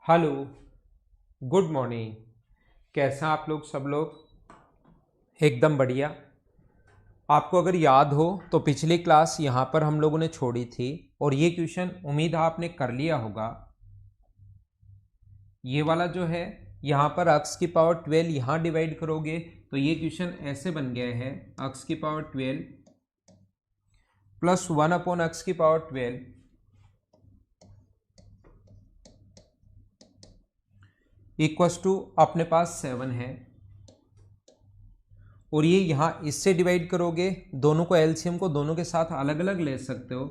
Hello. Good morning. कैसा आप लोग सब लोग? एकदम बढ़िया। आपको अगर याद हो तो पिछली क्लास यहाँ पर हम लोगों ने छोड़ी थी और ये क्वेश्चन उम्मीद है आपने कर लिया होगा। ये वाला जो है, यहाँ पर x की पावर 12 यहाँ डिवाइड करोगे तो ये क्वेश्चन ऐसे बन गया है, x की पावर 12 प्लस 1 अपॉन एक्स की पावर 12 इक्वस टू अपने पास 7 है। और ये यहाँ इससे डिवाइड करोगे, दोनों को एलसीएम को दोनों के साथ अलग अलग ले सकते हो,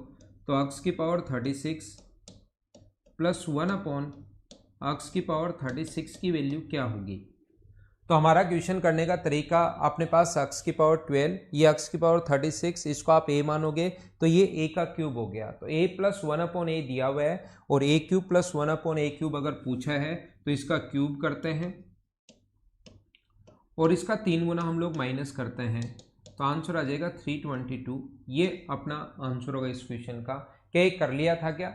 तो एक्स की पावर 36 प्लस 1 अपॉन एक्स की पावर 36 की वैल्यू क्या होगी। तो हमारा क्वेश्चन करने का तरीका, अपने पास एक्स की पावर 12, ये एक्स की पावर 36, इसको आप ए मानोगे तो ये ए का क्यूब हो गया। तो ए प्लस 1 अपॉन ए दिया हुआ है और ए क्यूब प्लस 1 अपॉन ए क्यूब अगर पूछा है तो इसका क्यूब करते हैं और इसका 3 गुना हम लोग माइनस करते हैं, तो आंसर आ जाएगा 322। ये अपना आंसर होगा इस क्वेश्चन का। क्या ये कर लिया था क्या?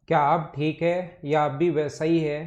क्या अब ठीक है या अब भी वैसा ही है?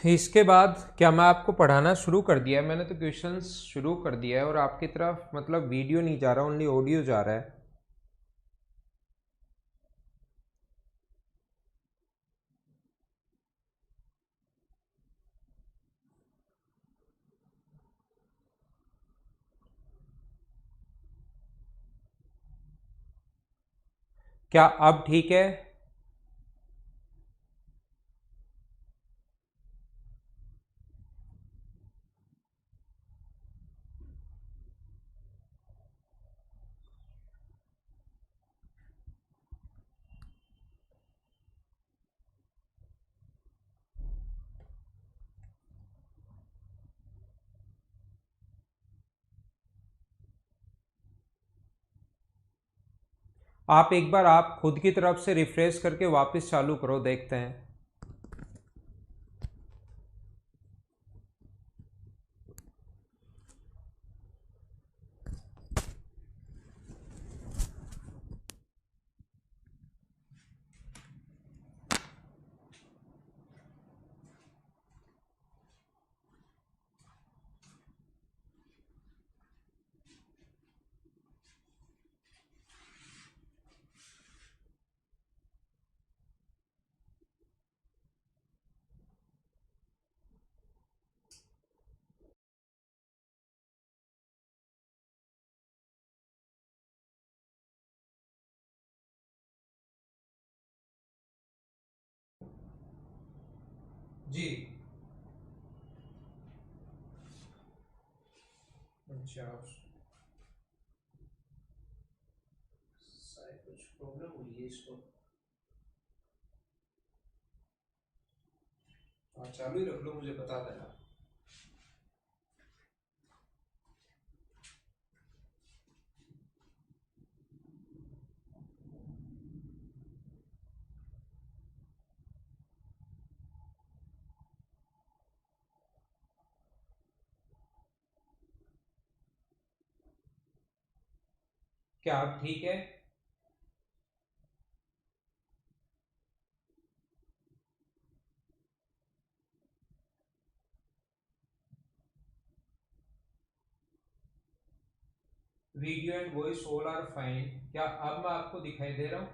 इसके बाद क्या मैं आपको पढ़ाना शुरू कर दिया है? मैंने तो क्वेश्चंस शुरू कर दिया है और आपकी तरफ मतलब वीडियो नहीं जा रहा, ओनली ऑडियो जा रहा है। क्या अब ठीक है? आप एक बार आप खुद की तरफ से रिफ्रेश करके वापस चालू करो, देखते हैं। जी। अच्छा, शायद कुछ प्रॉब्लम हुई है इसको। हाँ, चालू ही रख लो, मुझे बता देना। क्या आप ठीक है? Video and voice all are fine. क्या अब मैं आपको दिखाई दे रहा हूँ?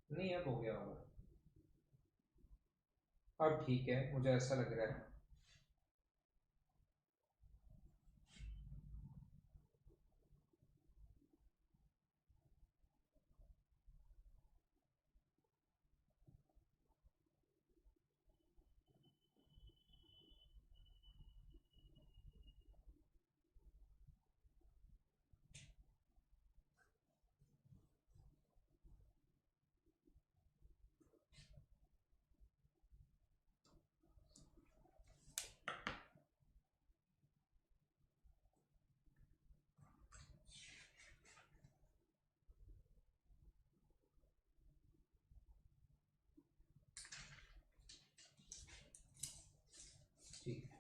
नहीं, अब हो गया होगा। अब ठीक है, मुझे ऐसा लग रहा है। ठीक है।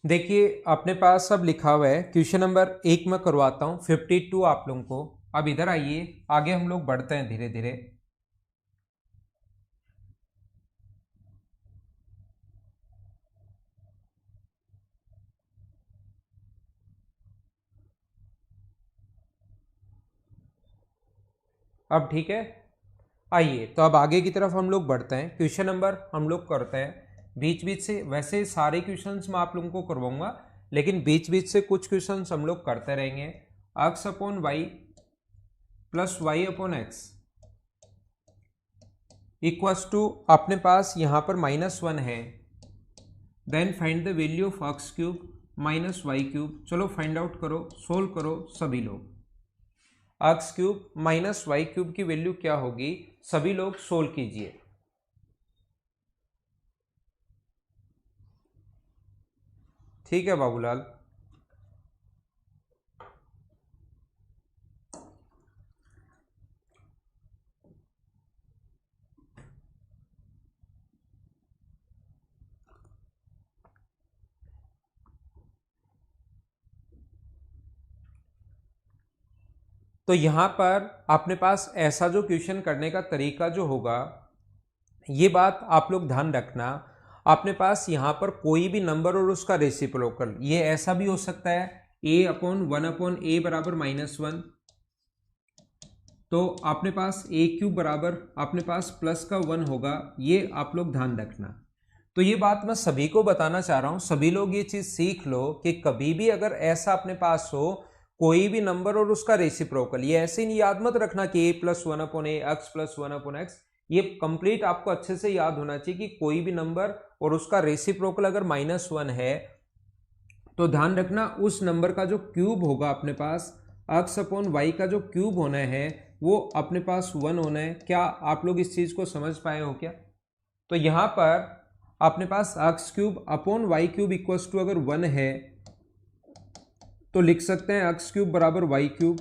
देखिए, अपने पास अब लिखा हुआ है क्वेश्चन नंबर 1 में करवाता हूँ 52 आप लोगों को। अब इधर आइए, आगे हम लोग बढ़ते हैं धीरे धीरे। अब ठीक है, आइए तो अब आगे की तरफ हम लोग बढ़ते हैं। क्वेश्चन नंबर हम लोग करते हैं बीच बीच से। वैसे सारे क्वेश्चंस मैं आप लोगों को करवाऊंगा, लेकिन बीच बीच से कुछ क्वेश्चंस हम लोग करते रहेंगे। X upon y plus y upon x equals to, अपने पास यहां पर -1 है। Then find the value of x cube minus y cube. चलो फाइंड आउट करो, सोल्व करो सभी लोग। X cube minus y cube की वैल्यू क्या होगी, सभी लोग सोल्व कीजिए। ठीक है बाबूलाल। तो यहां पर अपने पास ऐसा जो क्वेश्चन करने का तरीका जो होगा, ये बात आप लोग ध्यान रखना। अपने पास यहां पर कोई भी नंबर और उसका रेसिप्रोकल, ये ऐसा भी हो सकता है a/1/a बराबर -1। तो अपने पास a क्यूब बराबर अपने पास प्लस का 1 होगा, ये आप लोग ध्यान रखना। तो ये बात मैं सभी को बताना चाह रहा हूं, सभी लोग ये चीज सीख लो कि कभी भी अगर ऐसा अपने पास हो कोई भी नंबर और उसका रेसिप्रोकल, ये ऐसे ही नहीं याद मत रखना कि a+1/a x+1/x। ये कंप्लीट आपको अच्छे से याद होना चाहिए कि कोई भी नंबर और उसका रेसिप्रोकल अगर -1 है तो ध्यान रखना उस नंबर का जो क्यूब होगा अपने पास, x/y का जो क्यूब होना है वो अपने पास 1 होना है। क्या आप लोग इस चीज को समझ पाए हो क्या? तो यहाँ पर अपने पास x cube upon y cube equals to अगर 1 है तो लिख सकते हैं एक्स क्यूब बराबर वाई क्यूब,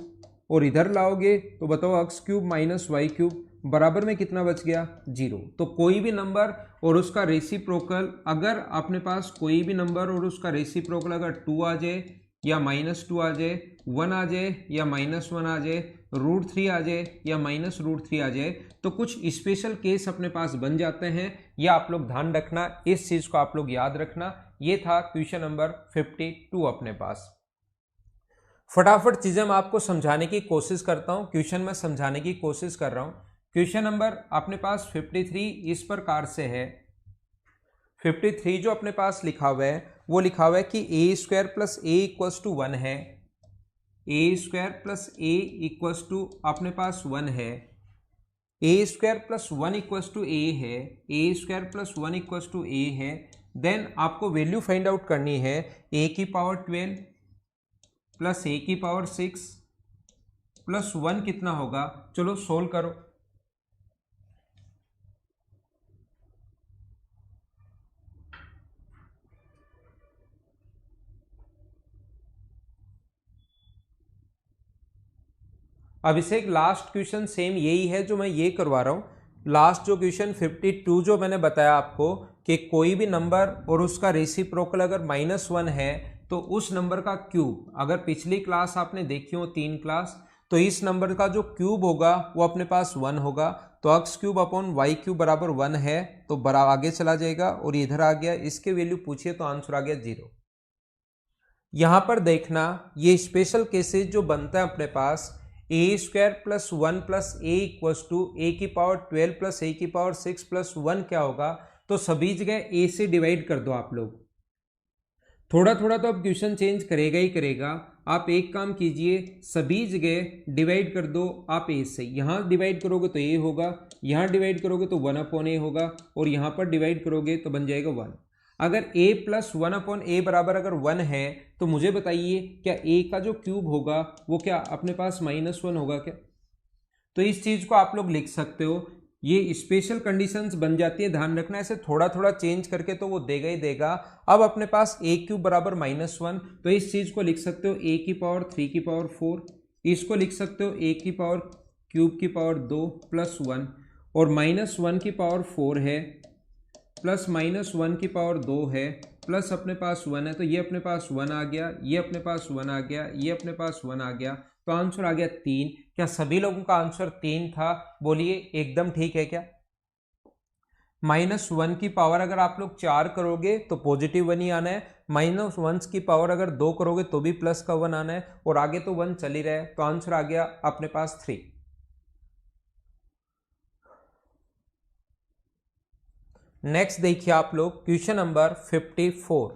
और इधर लाओगे तो बताओ x cube minus y cube बराबर में कितना बच गया 0। तो कोई भी नंबर और उसका रेसिप्रोकल, अगर अपने पास कोई भी नंबर और उसका रेसिप्रोकल अगर 2 आ जाए या -2 आ जाए, 1 आ जाए या -1 आ जाए, √3 आ जाए या -√3 आ जाए, तो कुछ स्पेशल केस अपने पास बन जाते हैं। या आप लोग ध्यान रखना, इस चीज को आप लोग याद रखना। ये था क्वेश्चन नंबर 52 अपने पास। फटाफट चीजें मैं आपको समझाने की कोशिश करता हूं, क्वेश्चन में समझाने की कोशिश कर रहा हूं। क्वेश्चन नंबर अपने पास 53 इस प्रकार से है। 53 जो अपने पास लिखा हुआ है वो लिखा हुआ है कि a² + a = 1 है। a² + a = अपने पास 1 है। a² + 1 = a है। a² + 1 = a है। देन आपको वैल्यू फाइंड आउट करनी है a⁴ प्लस a⁶ प्लस 1 कितना होगा। चलो सोल्व करो। अब इसे एक लास्ट क्वेश्चन सेम यही है जो मैं ये करवा रहा हूं। लास्ट जो क्वेश्चन 52 जो मैंने बताया आपको कि कोई भी नंबर और उसका रेसिप्रोकल अगर -1 है तो उस नंबर का क्यूब, अगर पिछली क्लास आपने देखी हो 3 क्लास, तो इस नंबर का जो क्यूब होगा वो अपने पास 1 होगा। तो x cube upon y cube बराबर 1 है, तो बड़ा आगे चला जाएगा और इधर आ गया, इसके वैल्यू पूछिए तो आंसर आ गया 0। यहां पर देखना ये स्पेशल केसेस जो बनता है अपने पास, a² + 1 + a = a⁴ + a⁴ + 1 क्या होगा। तो सभी जगह a से डिवाइड कर दो आप लोग। थोड़ा थोड़ा तो अब क्वेश्चन चेंज करेगा ही करेगा। आप एक काम कीजिए, सभी जगह डिवाइड कर दो आप a से। यहाँ डिवाइड करोगे तो a होगा, यहाँ डिवाइड करोगे तो 1/a होगा, और यहाँ पर डिवाइड करोगे तो बन जाएगा 1। अगर a + 1/a बराबर अगर 1 है तो मुझे बताइए क्या a का जो क्यूब होगा वो क्या अपने पास -1 होगा क्या। तो इस चीज को आप लोग लिख सकते हो। ये स्पेशल कंडीशंस बन जाती है, ध्यान रखना। ऐसे थोड़ा थोड़ा चेंज करके तो वो देगा ही देगा। अब अपने पास a³ बराबर -1, तो इस चीज को लिख सकते हो a⁴ इसको लिख सकते हो a⁴ प्लस 1, और -1⁴ है प्लस -1⁴ है प्लस अपने पास 1 है, तो ये अपने पास 1 आ गया, ये अपने पास 1 आ गया, ये अपने पास 1 आ गया, तो आंसर आ गया 3। क्या सभी लोगों का आंसर 3 था? बोलिए एकदम ठीक है क्या। -1 अगर आप लोग 4 करोगे तो +1 ही आना है, -1 अगर 2 करोगे तो भी +1 आना है, और आगे तो 1 चल ही रहा है, तो आंसर आ गया अपने पास 3। नेक्स्ट देखिए आप लोग क्वेश्चन नंबर 54।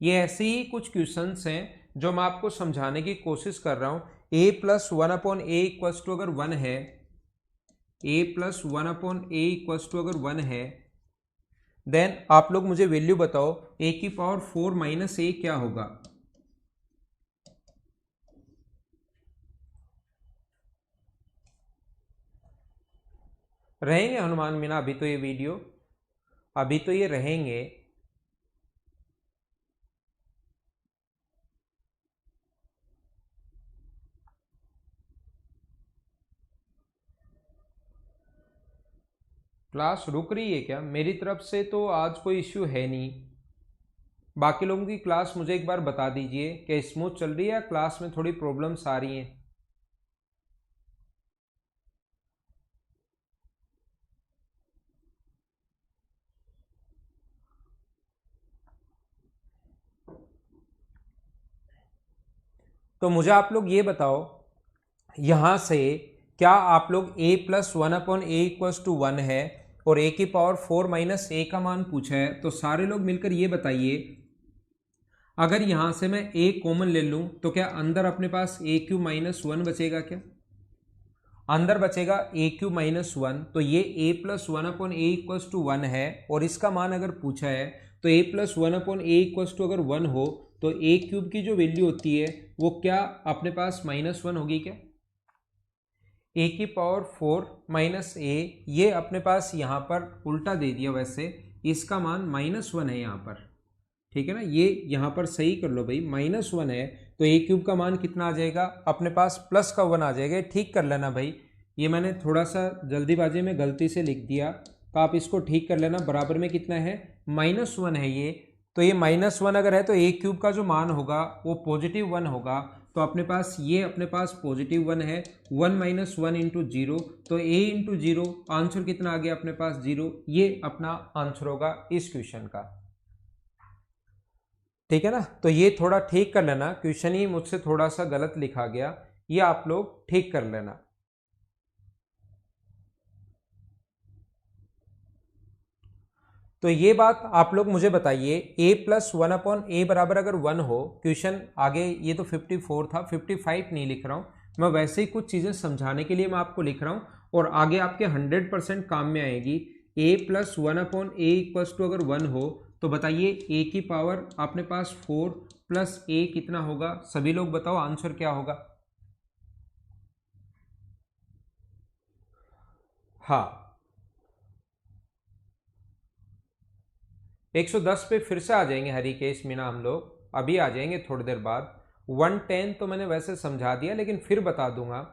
ये ऐसे ही कुछ क्वेश्चंस हैं जो मैं आपको समझाने की कोशिश कर रहा हूं। a + 1/a = अगर 1 है, a + 1/a = अगर 1 है, देन आप लोग मुझे वैल्यू बताओ a⁴ - a क्या होगा। रहेंगे हनुमान मीना अभी तो ये वीडियो, अभी तो ये रहेंगे। क्लास रुक रही है क्या? मेरी तरफ से तो आज कोई इश्यू है नहीं। बाकी लोगों की क्लास मुझे एक बार बता दीजिए, क्या स्मूथ चल रही है या क्लास में थोड़ी प्रॉब्लम्स आ रही हैं। तो मुझे आप लोग ये बताओ, यहां से क्या आप लोग a + 1/a = 1 है और a⁴ - a का मान पूछा है, तो सारे लोग मिलकर ये बताइए, अगर यहां से मैं a कॉमन ले लूं तो क्या अंदर अपने पास a³ - 1 बचेगा क्या? अंदर बचेगा a³ - 1, तो ये a + 1/a = 1 है, और इसका मान अगर पूछा है तो a + 1/a = अगर 1 हो तो a³ की जो वैल्यू होती है वो क्या अपने पास -1 होगी क्या? ए की पावर 4 माइनस ए, ये अपने पास यहाँ पर उल्टा दे दिया, वैसे इसका मान -1 है यहाँ पर, ठीक है ना। ये यहाँ पर सही कर लो भाई, -1 है तो ए क्यूब का मान कितना आ जाएगा अपने पास, प्लस का 1 आ जाएगा। ठीक कर लेना भाई, ये मैंने थोड़ा सा जल्दीबाजी में गलती से लिख दिया, तो आप इसको ठीक कर लेना। बराबर में कितना है, -1 है ये, तो ये -1 अगर है तो ए क्यूब का जो मान होगा वो +1 होगा। तो अपने पास ये अपने पास +1 है, 1 - 1 × 0, तो a × 0 आंसर कितना आ गया अपने पास 0। ये अपना आंसर होगा इस क्वेश्चन का, ठीक है ना। तो ये थोड़ा ठीक कर लेना, क्वेश्चन ही मुझसे थोड़ा सा गलत लिखा गया, ये आप लोग ठीक कर लेना। तो ये बात आप लोग मुझे बताइए, a+1/a बराबर अगर 1 हो, क्वेश्चन आगे ये तो 54 था, 55 नहीं लिख रहा हूँ मैं, वैसे ही कुछ चीज़ें समझाने के लिए मैं आपको लिख रहा हूँ और आगे आपके 100% काम में आएगी। a+1/a अगर 1 हो तो बताइए a की पावर अपने पास 4 + a कितना होगा, सभी लोग बताओ आंसर क्या होगा। हाँ, 110 पे फिर से आ जाएंगे हरीकेश मीना, हम लोग अभी आ जाएंगे थोड़ी देर बाद। 110 तो मैंने वैसे समझा दिया, लेकिन फिर बता दूंगा।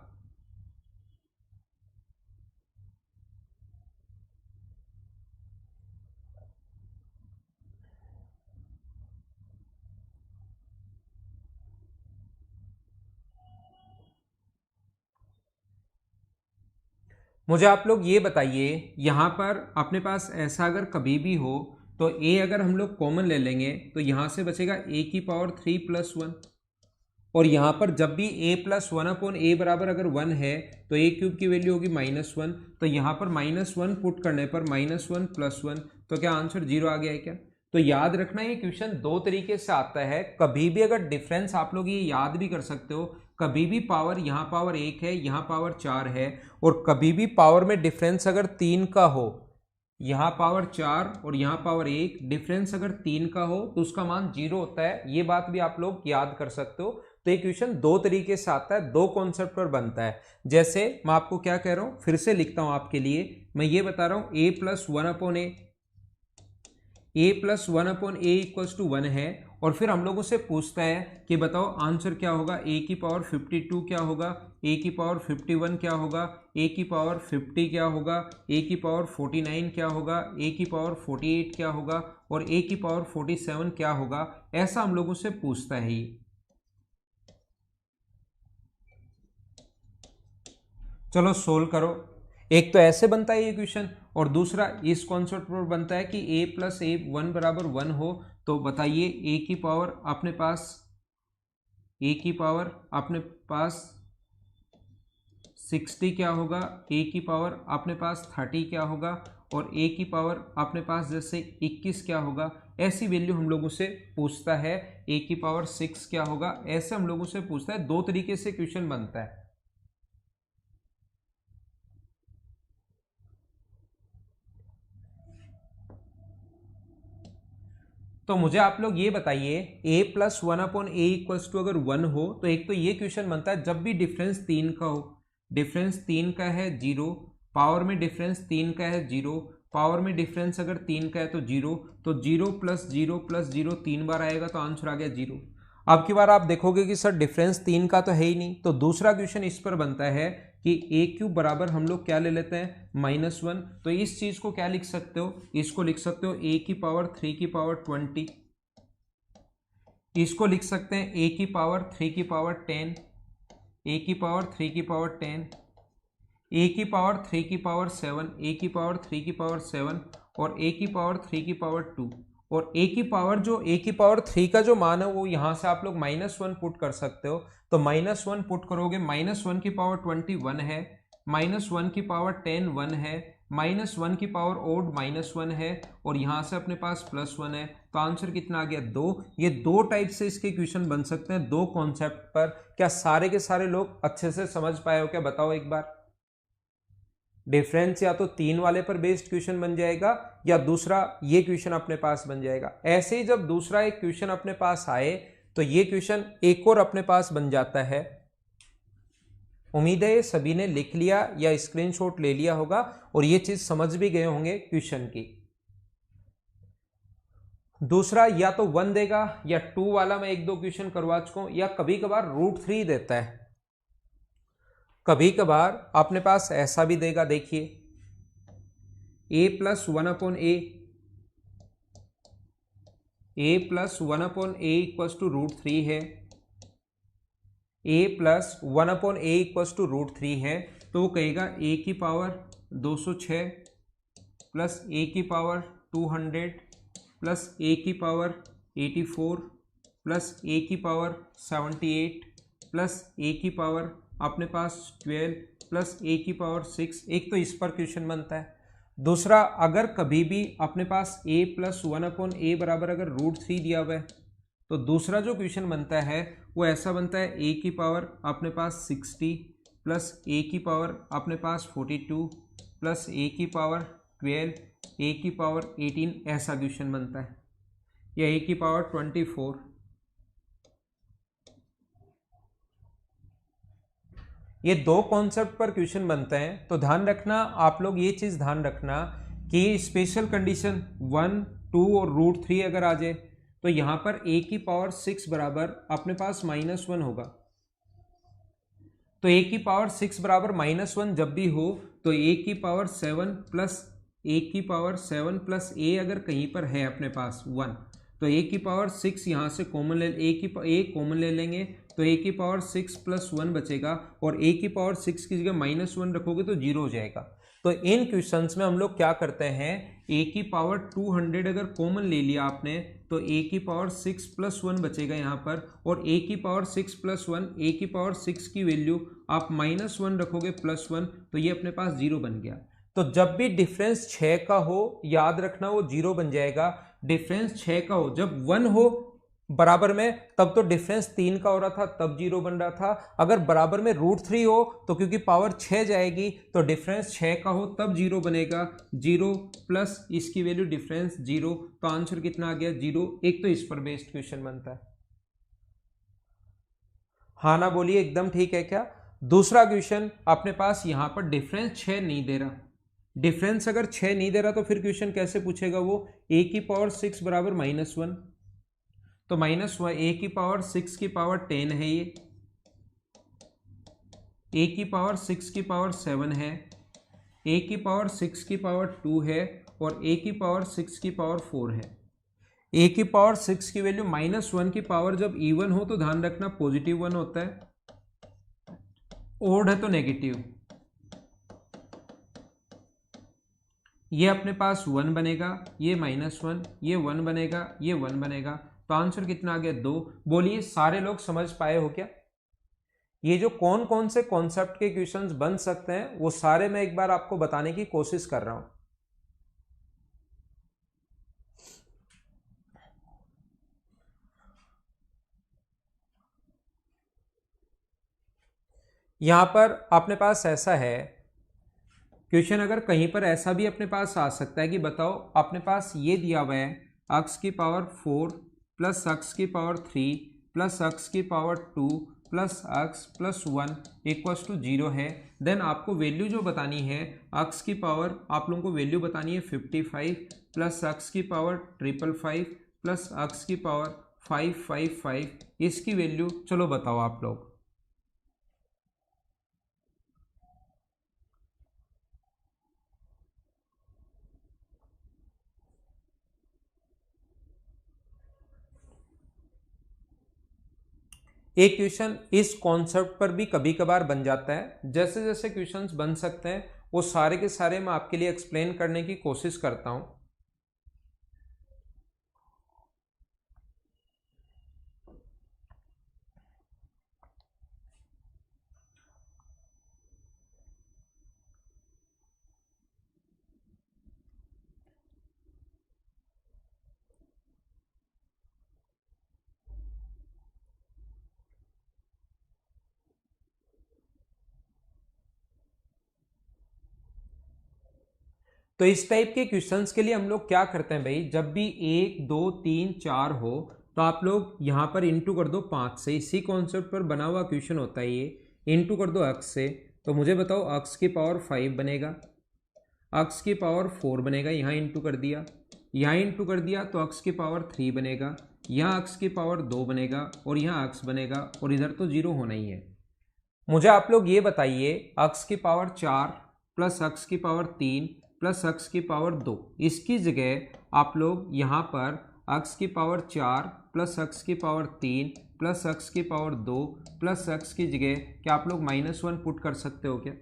मुझे आप लोग ये बताइए, यहां पर अपने पास ऐसा अगर कभी भी हो तो a अगर हम लोग कॉमन ले लेंगे तो यहां से बचेगा a की पावर 3 + 1, और यहाँ पर जब भी a+1/a बराबर अगर 1 है तो a क्यूब की वैल्यू होगी -1, तो यहाँ पर -1 पुट करने पर -1 + 1, तो क्या आंसर 0 आ गया है क्या। तो याद रखना ये क्वेश्चन दो तरीके से आता है, कभी भी अगर डिफरेंस आप लोग ये याद भी कर सकते हो, कभी भी पावर यहाँ पावर 1 है यहाँ पावर 4 है, और कभी भी पावर में डिफरेंस अगर 3 का हो, यहाँ पावर 4 और यहाँ पावर 1, डिफरेंस अगर 3 का हो तो उसका मान 0 होता है। ये बात भी आप लोग याद कर सकते हो। तो ये क्वेश्चन दो तरीके से आता है, दो कॉन्सेप्ट पर बनता है। जैसे मैं आपको क्या कह रहा हूं, फिर से लिखता हूं आपके लिए, मैं ये बता रहा हूं a+1/a 1 है, और फिर हम लोगों से पूछता है कि बताओ आंसर क्या होगा, a की पावर 52 क्या होगा, a की पावर 51 क्या होगा, a की पावर 50 क्या होगा, a की पावर 49 क्या होगा, a की पावर 48 क्या होगा, और a की पावर 47 क्या होगा, ऐसा हम लोगों से पूछता है ये। चलो सोल्व करो। एक तो ऐसे बनता है ये क्वेश्चन, और दूसरा इस कॉन्सेप्ट पर बनता है कि a+a 1 = 1 हो, तो बताइए a की पावर अपने पास 60 क्या होगा, a की पावर अपने पास 30 क्या होगा, और a की पावर अपने पास जैसे 21 क्या होगा। ऐसी वैल्यू हम लोगों से पूछता है, a की पावर 6 क्या होगा, ऐसे हम लोगों से पूछता है। दो तरीके से क्वेश्चन बनता है। तो मुझे आप लोग ये बताइए, a+1/a अगर 1 हो तो एक तो ये क्वेश्चन बनता है जब भी डिफरेंस 3 का हो, डिफरेंस 3 का है 0, पावर में डिफरेंस 3 का है 0, पावर में डिफरेंस अगर 3 का है तो 0, तो 0 + 0 + 0 3 बार आएगा तो आंसर आ गया 0। अब की बार आप देखोगे कि सर डिफरेंस 3 का तो है ही नहीं, तो दूसरा क्वेश्चन इस पर बनता है कि a³ बराबर हम लोग क्या ले लेते हैं, -1। तो इस चीज को क्या लिख सकते हो, इसको लिख सकते हो a की पावर 3 की पावर 20, इसको लिख सकते हैं a की पावर 3 की पावर 10, a की पावर 3 की पावर 10, a की पावर 3 की पावर 7, a की पावर 3 की पावर 7, और a की पावर 3 की पावर 2, और a की पावर 3 का जो मान है वो यहाँ से आप लोग -1 पुट कर सकते हो। तो -1 पुट करोगे, -1 की पावर 21 है, -1 की पावर 10 1 है, -1 की पावर ओड -1 है, और यहाँ से अपने पास +1 है, तो आंसर कितना आ गया 2। ये दो टाइप से इसके क्वेश्चन बन सकते हैं, दो कॉन्सेप्ट पर। क्या सारे के सारे लोग अच्छे से समझ पाए हो क्या, बताओ एक बार। डिफरेंस या तो 3 वाले पर बेस्ड क्वेश्चन बन जाएगा, या दूसरा ये क्वेश्चन अपने पास बन जाएगा। ऐसे ही जब दूसरा एक क्वेश्चन अपने पास आए तो ये क्वेश्चन एक और अपने पास बन जाता है। उम्मीद है ये सभी ने लिख लिया या स्क्रीनशॉट ले लिया होगा और ये चीज समझ भी गए होंगे क्वेश्चन की। दूसरा या तो 1 देगा या 2 वाला मैं 1-2 क्वेश्चन करवा चुका हूं, या कभी कभार √3 देता है, कभी कभार अपने पास ऐसा भी देगा। देखिए a + 1/a, a + 1/a = √3 है, a + 1/a = √3 है, तो वो कहेगा a की पावर 206 प्लस a की पावर 200 प्लस a की पावर 84 प्लस a की पावर 78 प्लस a की पावर अपने पास 12 प्लस a की पावर 6। एक तो इस पर क्वेश्चन बनता है। दूसरा, अगर कभी भी अपने पास a + 1/a बराबर अगर √3 दिया हुआ है, तो दूसरा जो क्वेश्चन बनता है वो ऐसा बनता है a की पावर अपने पास 60 प्लस a की पावर अपने पास 42 प्लस a की पावर 12, a की पावर 18, ऐसा क्वेश्चन बनता है, या a की पावर 24। ये 2 कॉन्सेप्ट पर क्वेश्चन बनते हैं। तो ध्यान रखना, आप लोग ये चीज ध्यान रखना कि स्पेशल कंडीशन 1, 2 और √3 अगर आ जाए तो यहां पर a की पावर 6 बराबर अपने पास -1 होगा। तो a की पावर 6 बराबर -1 जब भी हो तो a की पावर 7 प्लस a की पावर 7 प्लस a अगर कहीं पर है अपने पास 1, तो a की पावर 6 यहाँ से कॉमन ले, a कॉमन ले लेंगे तो a की पावर 6 + 1 बचेगा, और a की पावर 6 की जगह -1 रखोगे तो 0 हो जाएगा। तो इन क्वेश्चंस में हम लोग क्या करते हैं, a की पावर 200 अगर कॉमन ले लिया आपने तो a की पावर 6 + 1 बचेगा यहाँ पर, और a की पावर 6 + 1, a की पावर 6 की वैल्यू आप -1 रखोगे +1, तो ये अपने पास 0 बन गया। तो जब भी डिफरेंस 6 का हो याद रखना वो 0 बन जाएगा। डिफरेंस 6 का हो, जब 1 हो बराबर में तब तो डिफरेंस 3 का हो रहा था तब 0 बन रहा था। अगर बराबर में √3 हो तो क्योंकि पावर 6 जाएगी तो डिफरेंस 6 का हो तब 0 बनेगा। 0 प्लस इसकी वैल्यू डिफरेंस 0, तो आंसर कितना आ गया 0। एक तो इस पर बेस्ड क्वेश्चन बनता है। हाँ ना बोलिए, एकदम ठीक है क्या। दूसरा क्वेश्चन अपने पास यहां पर डिफरेंस 6 नहीं दे रहा। डिफरेंस अगर 6 नहीं दे रहा तो फिर क्वेश्चन कैसे पूछेगा वो, a की पावर 6 बराबर -1, तो a की पावर 6 की पावर 10 है, ये a की पावर 6 की पावर 7 है, a की पावर 6 की पावर 2 है, और a की पावर 6 की पावर 4 है। a की पावर 6 की वैल्यू -1 की पावर जब इवन हो तो ध्यान रखना पॉजिटिव 1 होता है, ओड है तो नेगेटिव। ये अपने पास 1 बनेगा, ये -1, ये 1 बनेगा, ये 1 बनेगा, तो आंसर कितना आ गया 2। बोलिए सारे लोग समझ पाए हो क्या। ये जो कौन कौन से कॉन्सेप्ट के क्वेश्चंस बन सकते हैं वो सारे मैं एक बार आपको बताने की कोशिश कर रहा हूं। यहां पर अपने पास ऐसा है क्वेश्चन, अगर कहीं पर ऐसा भी अपने पास आ सकता है कि बताओ अपने पास ये दिया हुआ है x की पावर 4 प्लस x की पावर 3 प्लस x की power 2 plus x plus 1 equals to 0 है। देन आपको वैल्यू जो बतानी है x की पावर, आप लोगों को वैल्यू बतानी है 55 प्लस x की पावर 555 प्लस x की पावर 555, इसकी वैल्यू चलो बताओ आप लोग। एक क्वेश्चन इस कॉन्सेप्ट पर भी कभी कभार बन जाता है। जैसे जैसे क्वेश्चंस बन सकते हैं वो सारे के सारे मैं आपके लिए एक्सप्लेन करने की कोशिश करता हूं। तो इस टाइप के क्वेश्चंस के लिए हम लोग क्या करते हैं भाई, जब भी 1 2 3 4 हो तो आप लोग यहां पर इंटू कर दो 5 से। इसी कॉन्सेप्ट पर बना हुआ क्वेश्चन होता है ये इंटू कर दो अक्स से, तो मुझे बताओ अक्स की पावर 5 बनेगा, अक्स की पावर 4 बनेगा, यहाँ इंटू कर दिया, यहाँ इंटू कर दिया तो अक्स की पावर 3 बनेगा, यहाँ अक्स की पावर 2 बनेगा और यहाँ अक्स बनेगा और इधर तो जीरो होना ही है। मुझे आप लोग ये बताइए अक्स की पावर 4 प्लस अक्स की पावर 3 प्लस अक्स की पावर 2, इसकी जगह आप लोग यहाँ पर अक्स की पावर 4 प्लस अक्स की पावर 3 प्लस अक्स की पावर 2 प्लस अक्स की जगह क्या आप लोग -1 पुट कर सकते हो क्या?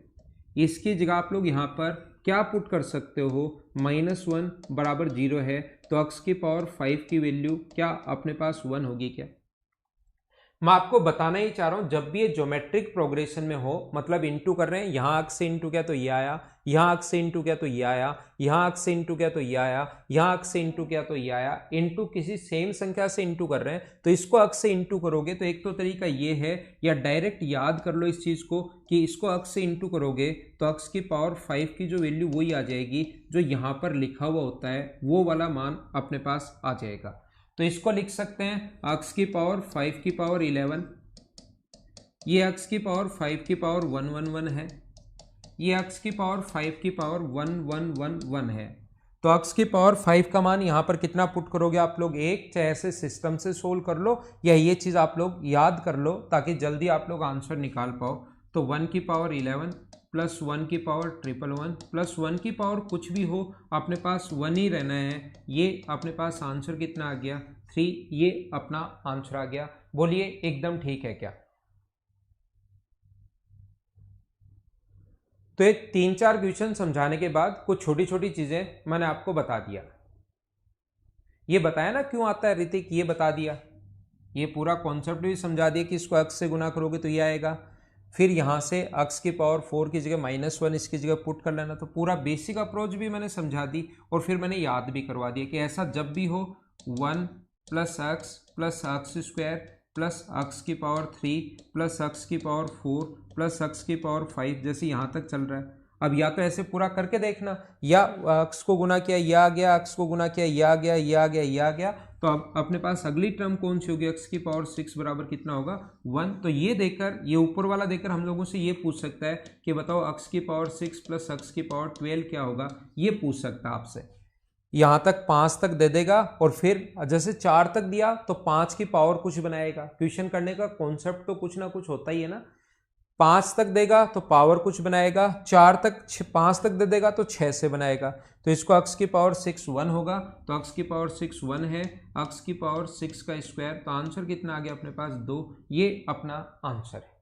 इसकी जगह आप लोग यहाँ पर क्या पुट कर सकते हो, -1 बराबर 0 है, तो अक्स की पावर 5 की वैल्यू क्या अपने पास 1 होगी क्या? मैं आपको बताना ही चाह रहा हूं, जब भी ये ज्योमेट्रिक प्रोग्रेशन में हो, मतलब इंटू कर रहे हैं, यहां अक्स से इंटू किया तो ये आया, यहां अक्स से इंटू किया तो ये आया, यहां अक्स से इंटू किया तो ये आया, यहां अक्स से इंटू किया तो ये आया, इंटू किसी सेम संख्या से इंटू कर रहे हैं तो इसको अक्स से इंटू करोगे तो एक तो तरीका ये है, या डायरेक्ट याद कर लो इस चीज को कि इसको अक्स से इंटू करोगे तो अक्स की पावर 5 की जो वैल्यू वही आ जाएगी जो यहां पर लिखा हुआ होता है, वो वाला मान अपने पास आ जाएगा। तो इसको लिख सकते हैं अक्स की पावर 5 की पावर 11, ये अक्स की पावर 5 की पावर 111 है, ये अक्स की पावर 5 की पावर 1111 है। तो अक्स की पावर 5 का मान यहाँ पर कितना पुट करोगे आप लोग, एक, चाहे ऐसे सिस्टम से सोल्व कर लो या ये चीज़ आप लोग याद कर लो ताकि जल्दी आप लोग आंसर निकाल पाओ। तो 1 की पावर 11 प्लस 1 की पावर 111 प्लस 1 की पावर कुछ भी हो अपने पास 1 ही रहना है, ये अपने पास आंसर कितना आ गया 3, ये अपना आंसर आ गया। बोलिए एकदम ठीक है क्या? तो ये 3-4 क्वेश्चन समझाने के बाद कुछ छोटी छोटी चीजें मैंने आपको बता दिया। ये बताया ना क्यों आता है ऋतिक, ये बता दिया, ये पूरा कॉन्सेप्ट भी समझा दिया कि इसको अक्स से गुना करोगे तो ये आएगा, फिर यहाँ से अक्स की पावर 4 की जगह -1 इसकी जगह पुट कर लेना, तो पूरा बेसिक अप्रोच भी मैंने समझा दी और फिर मैंने याद भी करवा दिया कि ऐसा जब भी हो 1 प्लस अक्स स्क्वायर प्लस अक्स की पावर 3 प्लस अक्स की पावर 4 प्लस अक्स की पावर 5, जैसे यहाँ तक चल रहा है। अब या तो ऐसे पूरा करके देखना, या अक्स को गुना किया ये आ गया, अक्स को गुना किया ये आ गया, ये आ गया, ये आ गया, तो अब अपने पास अगली टर्म कौन सी होगी, अक्स की पावर 6 बराबर कितना होगा 1। तो ये देकर, ये ऊपर वाला देकर हम लोगों से ये पूछ सकता है कि बताओ अक्स की पावर 6 प्लस अक्स की पावर 12 क्या होगा, ये पूछ सकता है आपसे। यहाँ तक 5 तक दे देगा और फिर जैसे 4 तक दिया तो 5 की पावर कुछ बनाएगा। क्वेश्चन करने का कॉन्सेप्ट तो कुछ ना कुछ होता ही है ना। 5 तक देगा तो पावर कुछ बनाएगा, 5 तक दे देगा तो 6 से बनाएगा। तो इसको अक्स की पावर 6 1 होगा, तो अक्स की पावर 6 1 है, अक्स की पावर 6 का स्क्वायर, तो आंसर कितना आ गया अपने पास 2, ये अपना आंसर है।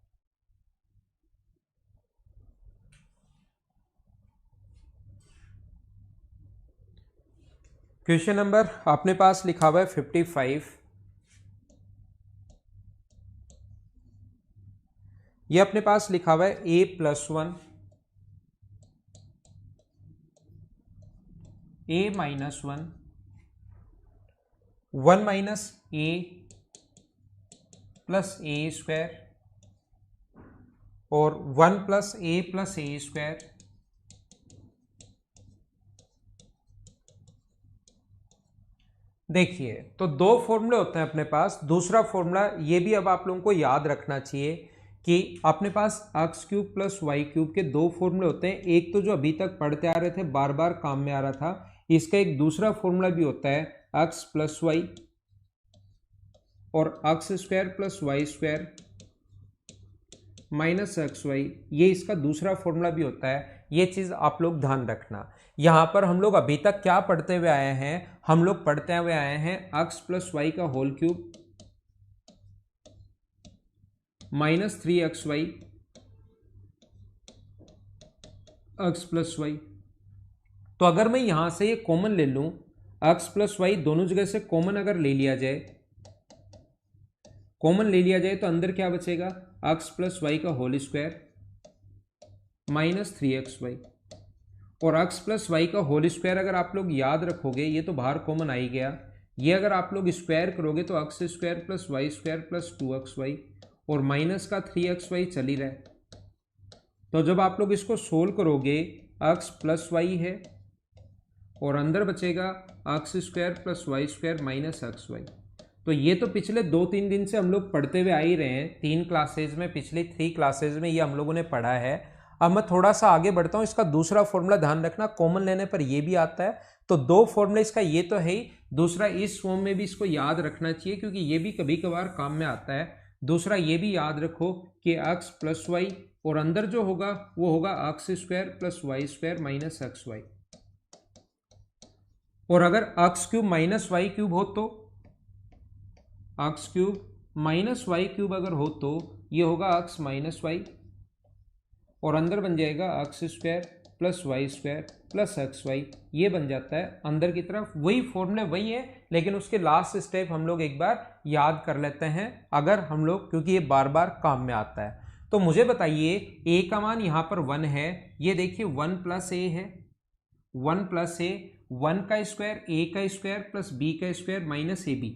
क्वेश्चन नंबर अपने पास लिखा हुआ है 55, ये अपने पास लिखा हुआ है a+1 a-1 1 minus a plus a square और 1 प्लस ए स्क्वायर। देखिए तो दो फॉर्मूले होते हैं अपने पास, दूसरा फॉर्मूला ये भी अब आप लोगों को याद रखना चाहिए कि अपने पास x cube plus y cube के दो फॉर्मूले होते हैं। एक तो जो अभी तक पढ़ते आ रहे थे, बार बार काम में आ रहा था, इसका एक दूसरा फॉर्मूला भी होता है एक्स प्लस वाई और x square plus y square minus x y, ये इसका दूसरा फॉर्मूला भी होता है। ये चीज आप लोग ध्यान रखना। यहां पर हम लोग अभी तक क्या पढ़ते हुए आए हैं, हम लोग पढ़ते हुए आए हैं एक्स प्लस वाई का whole cube minus 3xy x plus y. तो अगर मैं यहां से ये कॉमन ले लूं, एक्स प्लस वाई दोनों जगह से कॉमन अगर ले लिया जाए, कॉमन ले लिया जाए तो अंदर क्या बचेगा, एक्स प्लस वाई का होल स्क्वायर माइनस 3xy। और एक्स प्लस वाई का होल स्क्वायर अगर आप लोग याद रखोगे, ये तो बाहर कॉमन आ ही गया, ये अगर आप लोग स्क्वायर करोगे तो x square plus y square plus 2xy और माइनस का 3xy चल ही रहा है। तो जब आप लोग इसको सोल्व करोगे, एक्स प्लस वाई है और अंदर बचेगा x square plus y square minus x y. तो ये तो पिछले 2-3 दिन से हम लोग पढ़ते हुए आ ही रहे हैं, 3 क्लासेज में, पिछली 3 क्लासेज में ये हम लोगों ने पढ़ा है। अब मैं थोड़ा सा आगे बढ़ता हूँ। इसका दूसरा फॉर्मूला ध्यान रखना, कॉमन लेने पर ये भी आता है। तो 2 फॉर्मूला इसका ये तो है ही, दूसरा इस फॉर्म में भी इसको याद रखना चाहिए क्योंकि ये भी कभी कभार काम में आता है। दूसरा ये भी याद रखो कि x प्लस वाई और अंदर जो होगा वो होगा x square plus y square minus x y. और अगर x cube minus y cube हो तो x cube minus y cube अगर हो तो ये होगा x माइनस वाई और अंदर बन जाएगा x square plus y square plus x y. ये बन जाता है अंदर की तरफ। वही फॉर्मूले वही है, लेकिन उसके लास्ट स्टेप हम लोग एक बार याद कर लेते हैं अगर हम लोग, क्योंकि ये बार बार काम में आता है। तो मुझे बताइए a का मान यहाँ पर 1 है, ये देखिए 1 प्लस ए है, 1 प्लस ए, 1 का स्क्वायर a का स्क्वायर प्लस b का square minus a b.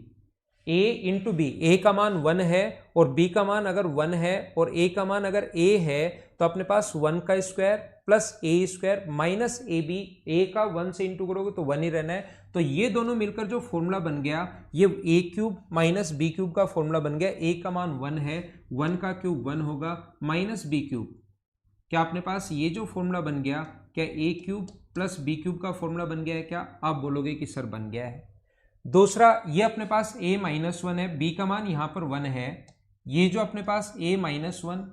a into b, a का मान 1 है और b का मान अगर 1 है और a का मान अगर a है तो अपने पास 1 का square plus a square minus a b. A का 1 से इंटू करोगे तो 1 ही रहना है। तो ये दोनों मिलकर जो फॉर्मूला बन गया ये ए क्यूब माइनस बी क्यूब का फॉर्मूला बन गया। ए का मान 1 है, 1 का क्यूब 1 होगा माइनस बी क्यूब। क्या अपने पास ये जो फॉर्मूला बन गया, क्या ए क्यूब प्लस बी क्यूब का फॉर्मूला बन गया है? क्या आप बोलोगे कि सर बन गया है। दूसरा ये अपने पास a माइनस 1 है, b का मान यहां पर 1 है, ये जो अपने पास a माइनस 1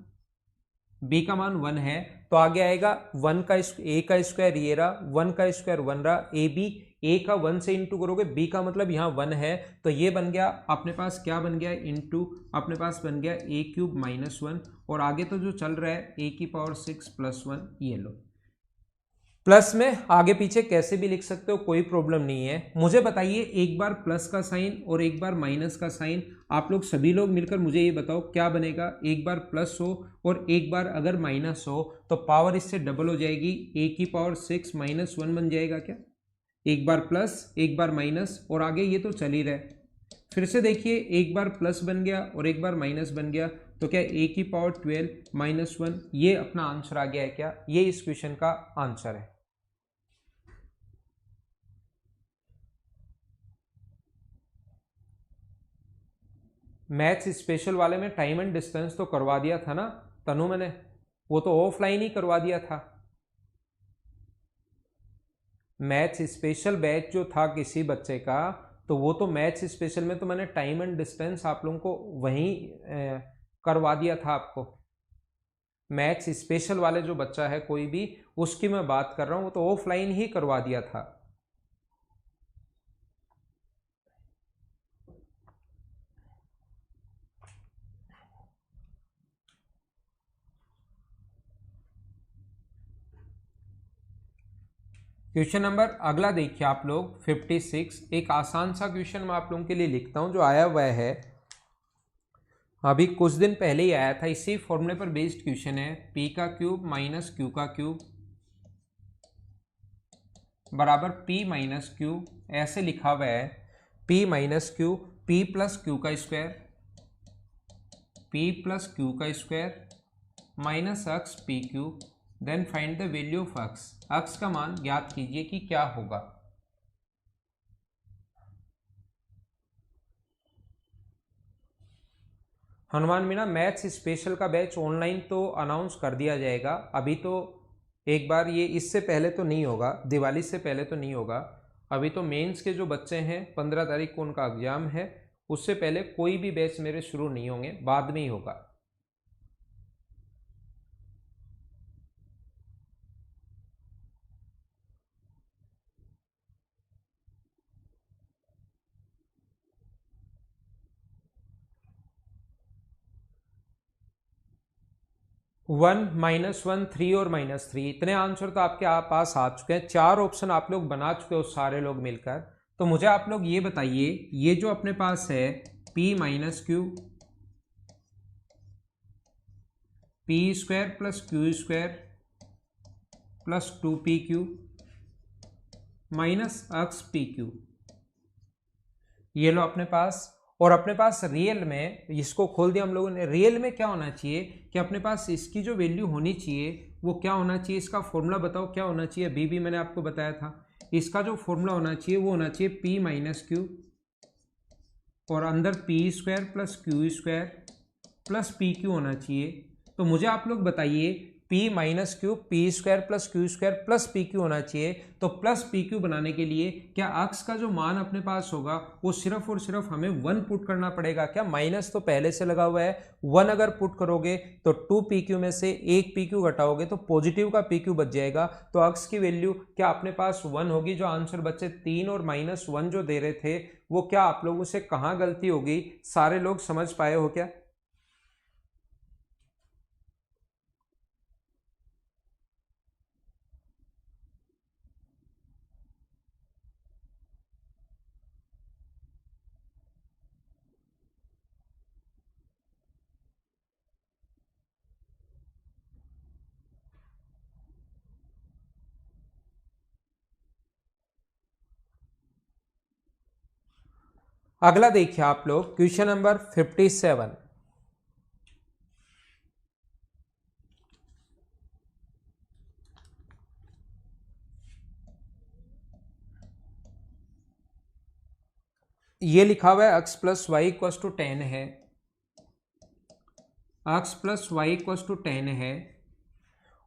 b का मान 1 है तो आगे आएगा 1 का a का स्क्वायर ये रहा, 1 का स्क्वायर 1 रहा, ए बी, a का 1 से इंटू करोगे b का मतलब यहाँ 1 है तो ये बन गया अपने पास, क्या बन गया इंटू अपने पास बन गया a क्यूब माइनस 1 और आगे तो जो चल रहा है a की पावर 6 प्लस 1। ये लो, प्लस में आगे पीछे कैसे भी लिख सकते हो, कोई प्रॉब्लम नहीं है। मुझे बताइए एक बार प्लस का साइन और एक बार माइनस का साइन, आप लोग सभी लोग मिलकर मुझे ये बताओ क्या बनेगा। एक बार प्लस हो और एक बार अगर माइनस हो तो पावर इससे डबल हो जाएगी, a की पावर 6 माइनस 1 बन जाएगा। क्या एक बार प्लस एक बार माइनस और आगे ये तो चल ही रहा है। फिर से देखिए एक बार प्लस बन गया और एक बार माइनस बन गया तो क्या a की पावर 12 माइनस 1, ये अपना आंसर आ गया है। क्या ये इस क्वेश्चन का आंसर है। मैथ्स स्पेशल वाले में टाइम एंड डिस्टेंस तो करवा दिया था ना तनु, मैंने वो तो ऑफलाइन ही करवा दिया था। मैथ्स स्पेशल बैच जो था किसी बच्चे का, तो वो तो मैथ्स स्पेशल में तो मैंने टाइम एंड डिस्टेंस आप लोगों को वहीं करवा दिया था आपको। मैथ्स स्पेशल वाले जो बच्चा है कोई भी, उसकी मैं बात कर रहा हूँ, वो तो ऑफलाइन ही करवा दिया था। क्वेश्चन नंबर अगला देखिए आप लोग 56, एक आसान सा क्वेश्चन मैं आप लोगों के लिए लिखता हूं जो आया हुआ है, अभी कुछ दिन पहले ही आया था, इसी फॉर्मूले पर बेस्ड क्वेश्चन है। p का क्यूब माइनस q का क्यूब बराबर p माइनस क्यू, ऐसे लिखा हुआ है p minus q, p plus q का स्क्वायर, p प्लस क्यू का square minus x p cube, then find the value of x। x का मान ज्ञात कीजिए कि क्या होगा। हनुमान मीना मैथ्स स्पेशल का बैच ऑनलाइन तो अनाउंस कर दिया जाएगा, अभी तो एक बार ये इससे पहले तो नहीं होगा, दिवाली से पहले तो नहीं होगा। अभी तो मेंस के जो बच्चे हैं 15 तारीख को उनका एग्जाम है, उससे पहले कोई भी बैच मेरे शुरू नहीं होंगे, बाद में ही होगा। वन माइनस 1 3 और माइनस 3, इतने आंसर तो आपके पास आ चुके हैं। 4 ऑप्शन आप लोग बना चुके हो सारे लोग मिलकर। तो मुझे आप लोग ये बताइए, ये जो अपने पास है p minus Q, P square plus Q square plus 2p Q minus x P Q, ये लो अपने पास। और अपने पास रियल में इसको खोल दिया हम लोगों ने। रियल में क्या होना चाहिए कि अपने पास इसकी जो वैल्यू होनी चाहिए वो क्या होना चाहिए, इसका फॉर्मूला बताओ क्या होना चाहिए। अभी भी मैंने आपको बताया था, इसका जो फॉर्मूला होना चाहिए वो होना चाहिए p माइनस क्यू और अंदर P square plus Q square plus P Q होना चाहिए। तो मुझे आप लोग बताइए P minus Q P square plus Q square plus P Q होना चाहिए। तो प्लस पी क्यू बनाने के लिए क्या अक्स का जो मान अपने पास होगा वो सिर्फ और सिर्फ हमें 1 पुट करना पड़ेगा क्या? माइनस तो पहले से लगा हुआ है, 1 अगर पुट करोगे तो 2 पी क्यू में से 1 पी क्यू घटाओगे तो पॉजिटिव का पी क्यू बच जाएगा। तो अक्स की वैल्यू क्या अपने पास 1 होगी? जो आंसर बचे 3 और -1 जो दे रहे थे वो क्या आप लोगों से कहाँ गलती होगी? सारे लोग समझ पाए हो क्या? अगला देखिए आप लोग क्वेश्चन नंबर 57। ये लिखा हुआ है x plus y equals to 10 है, x plus y equals to 10 है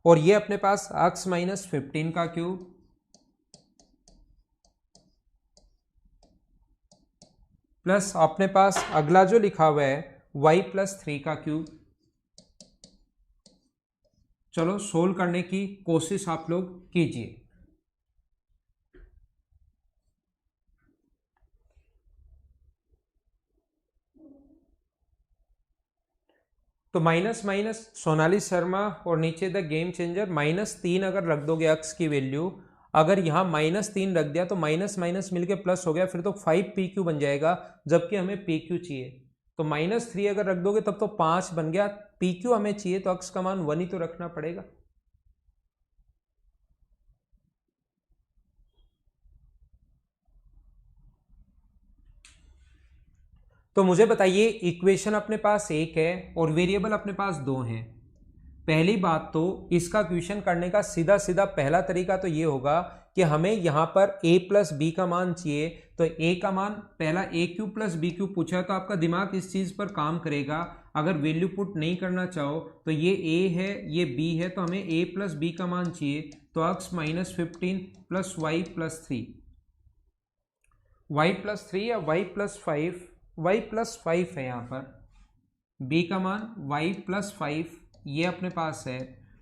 और ये अपने पास एक्स माइनस 15 का क्यूब प्लस अपने पास अगला जो लिखा हुआ है y प्लस 3 का क्यूब। चलो सोल्व करने की कोशिश आप लोग कीजिए। तो माइनस माइनस सोनाली शर्मा और नीचे द गेम चेंजर -3 अगर रख दोगे अक्स की वैल्यू, अगर यहाँ -3 रख दिया तो माइनस माइनस मिलके प्लस हो गया, फिर तो 5 पी क्यू बन जाएगा जबकि हमें पी क्यू चाहिए। तो -3 अगर रख दोगे तब तो 5 बन गया, पी क्यू हमें चाहिए तो अक्स का मान 1 ही तो रखना पड़ेगा। तो मुझे बताइए इक्वेशन अपने पास एक है और वेरिएबल अपने पास 2 हैं। पहली बात तो इसका क्वेश्चन करने का सीधा सीधा पहला तरीका तो ये होगा कि हमें यहाँ पर a प्लस बी का मान चाहिए। तो a का मान पहला ए क्यू प्लस बी क्यू पूछा है तो आपका दिमाग इस चीज़ पर काम करेगा। अगर वैल्यू पुट नहीं करना चाहो तो ये a है ये b है तो हमें a प्लस बी का मान चाहिए। तो x -15 plus y plus 3, y plus 3 या वाई प्लस 5, वाई प्लस 5 है यहाँ पर, b का मान y प्लस 5 ये अपने पास है।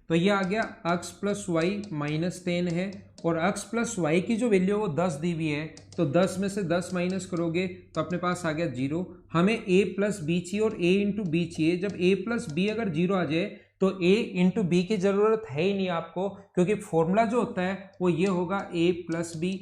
तो ये आ गया x प्लस वाई -10 है और x प्लस वाई की जो वैल्यू है वो 10 दी हुई है। तो 10 में से 10 माइनस करोगे तो अपने पास आ गया 0। हमें a प्लस बी चाहिए और a इंटू बी चाहिए। जब a प्लस बी अगर 0 आ जाए तो a इंटू बी की ज़रूरत है ही नहीं आपको, क्योंकि फॉर्मूला जो होता है वो ये होगा a प्लस बी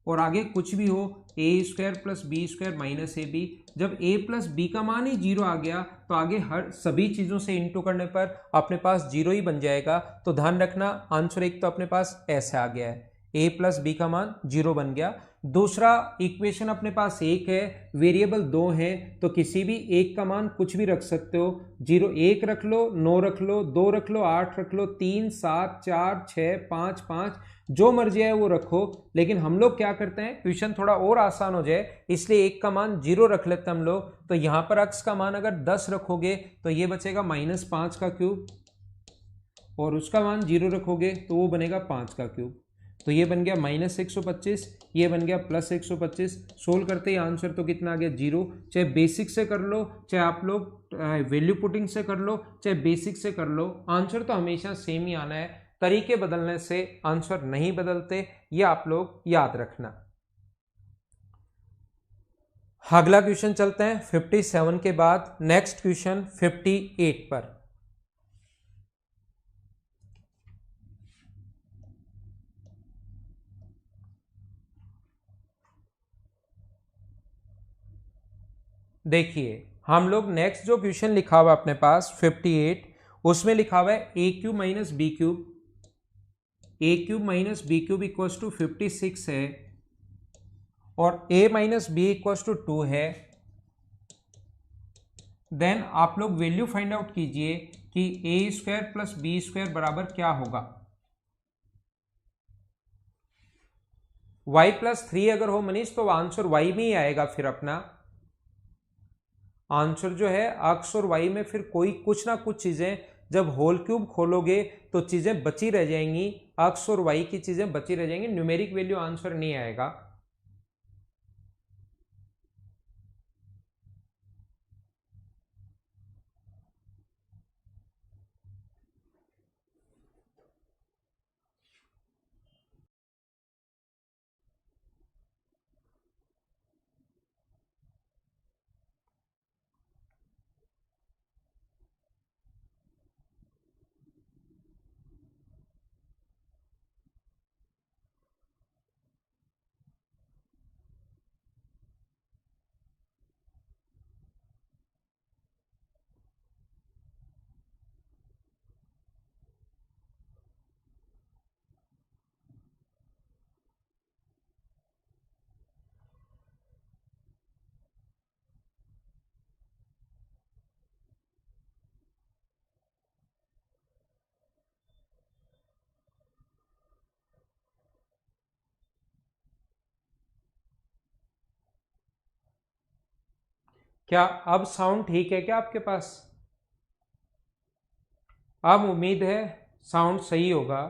और आगे कुछ भी हो a square plus b square minus a b. जब a प्लस बी का मान ही 0 आ गया तो आगे हर सभी चीज़ों से इंटू करने पर अपने पास 0 ही बन जाएगा। तो ध्यान रखना आंसर एक तो अपने पास ऐसे आ गया है, a प्लस बी का मान 0 बन गया। दूसरा इक्वेशन अपने पास एक है, वेरिएबल 2 है तो किसी भी एक का मान कुछ भी रख सकते हो। 0 1 रख लो, 9 रख लो, 2 रख लो, 8 रख लो, 3 7 4 6 5 5 जो मर्जी है वो रखो। लेकिन हम लोग क्या करते हैं क्वेश्चन थोड़ा और आसान हो जाए इसलिए एक का मान 0 रख लेते हैं हम लोग। तो यहाँ पर x का मान अगर 10 रखोगे तो ये बचेगा -5 का क्यूब और उसका मान 0 रखोगे तो वो बनेगा 5 का क्यूब। तो ये बन गया -125, ये बन गया +125। सोल्व करते ही आंसर तो कितना आ गया 0। चाहे बेसिक से कर लो, चाहे आप लोग वैल्यू पुटिंग से कर लो, चाहे बेसिक से कर लो, आंसर तो हमेशा सेम ही आना है। तरीके बदलने से आंसर नहीं बदलते, ये आप लोग याद रखना। अगला क्वेश्चन चलते हैं 57 के बाद नेक्स्ट क्वेश्चन 58 पर। देखिए हम लोग नेक्स्ट जो क्वेश्चन लिखा हुआ अपने पास 58 उसमें लिखा हुआ है a cube minus b cube, a cube minus b cube equals to 56 है और a minus b equals to 2 है। देन आप लोग वैल्यू फाइंड आउट कीजिए कि ए स्क्वायर प्लस बी स्क्वायर बराबर क्या होगा। y प्लस 3 अगर हो मनीष तो आंसर y में ही आएगा फिर अपना। आंसर जो है एक्स और वाई में फिर कोई कुछ ना कुछ चीजें जब होल क्यूब खोलोगे तो चीजें बची रह जाएंगी, एक्स और वाई की चीजें बची रह जाएंगी, न्यूमेरिक वैल्यू आंसर नहीं आएगा। क्या अब साउंड ठीक है क्या आपके पास? अब उम्मीद है साउंड सही होगा।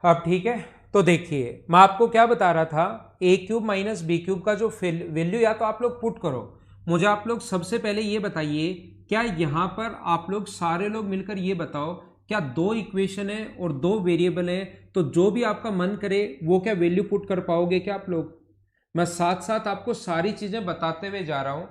अब ठीक है। तो देखिए मैं आपको क्या बता रहा था, ए क्यूब माइनस बी क्यूब का जो वैल्यू या तो आप लोग पुट करो। मुझे आप लोग सबसे पहले ये बताइए, क्या यहां पर आप लोग सारे लोग मिलकर ये बताओ, क्या दो इक्वेशन है और दो वेरिएबल है, तो जो भी आपका मन करे वो क्या वैल्यू पुट कर पाओगे क्या आप लोग? मैं साथ साथ आपको सारी चीजें बताते हुए जा रहा हूं।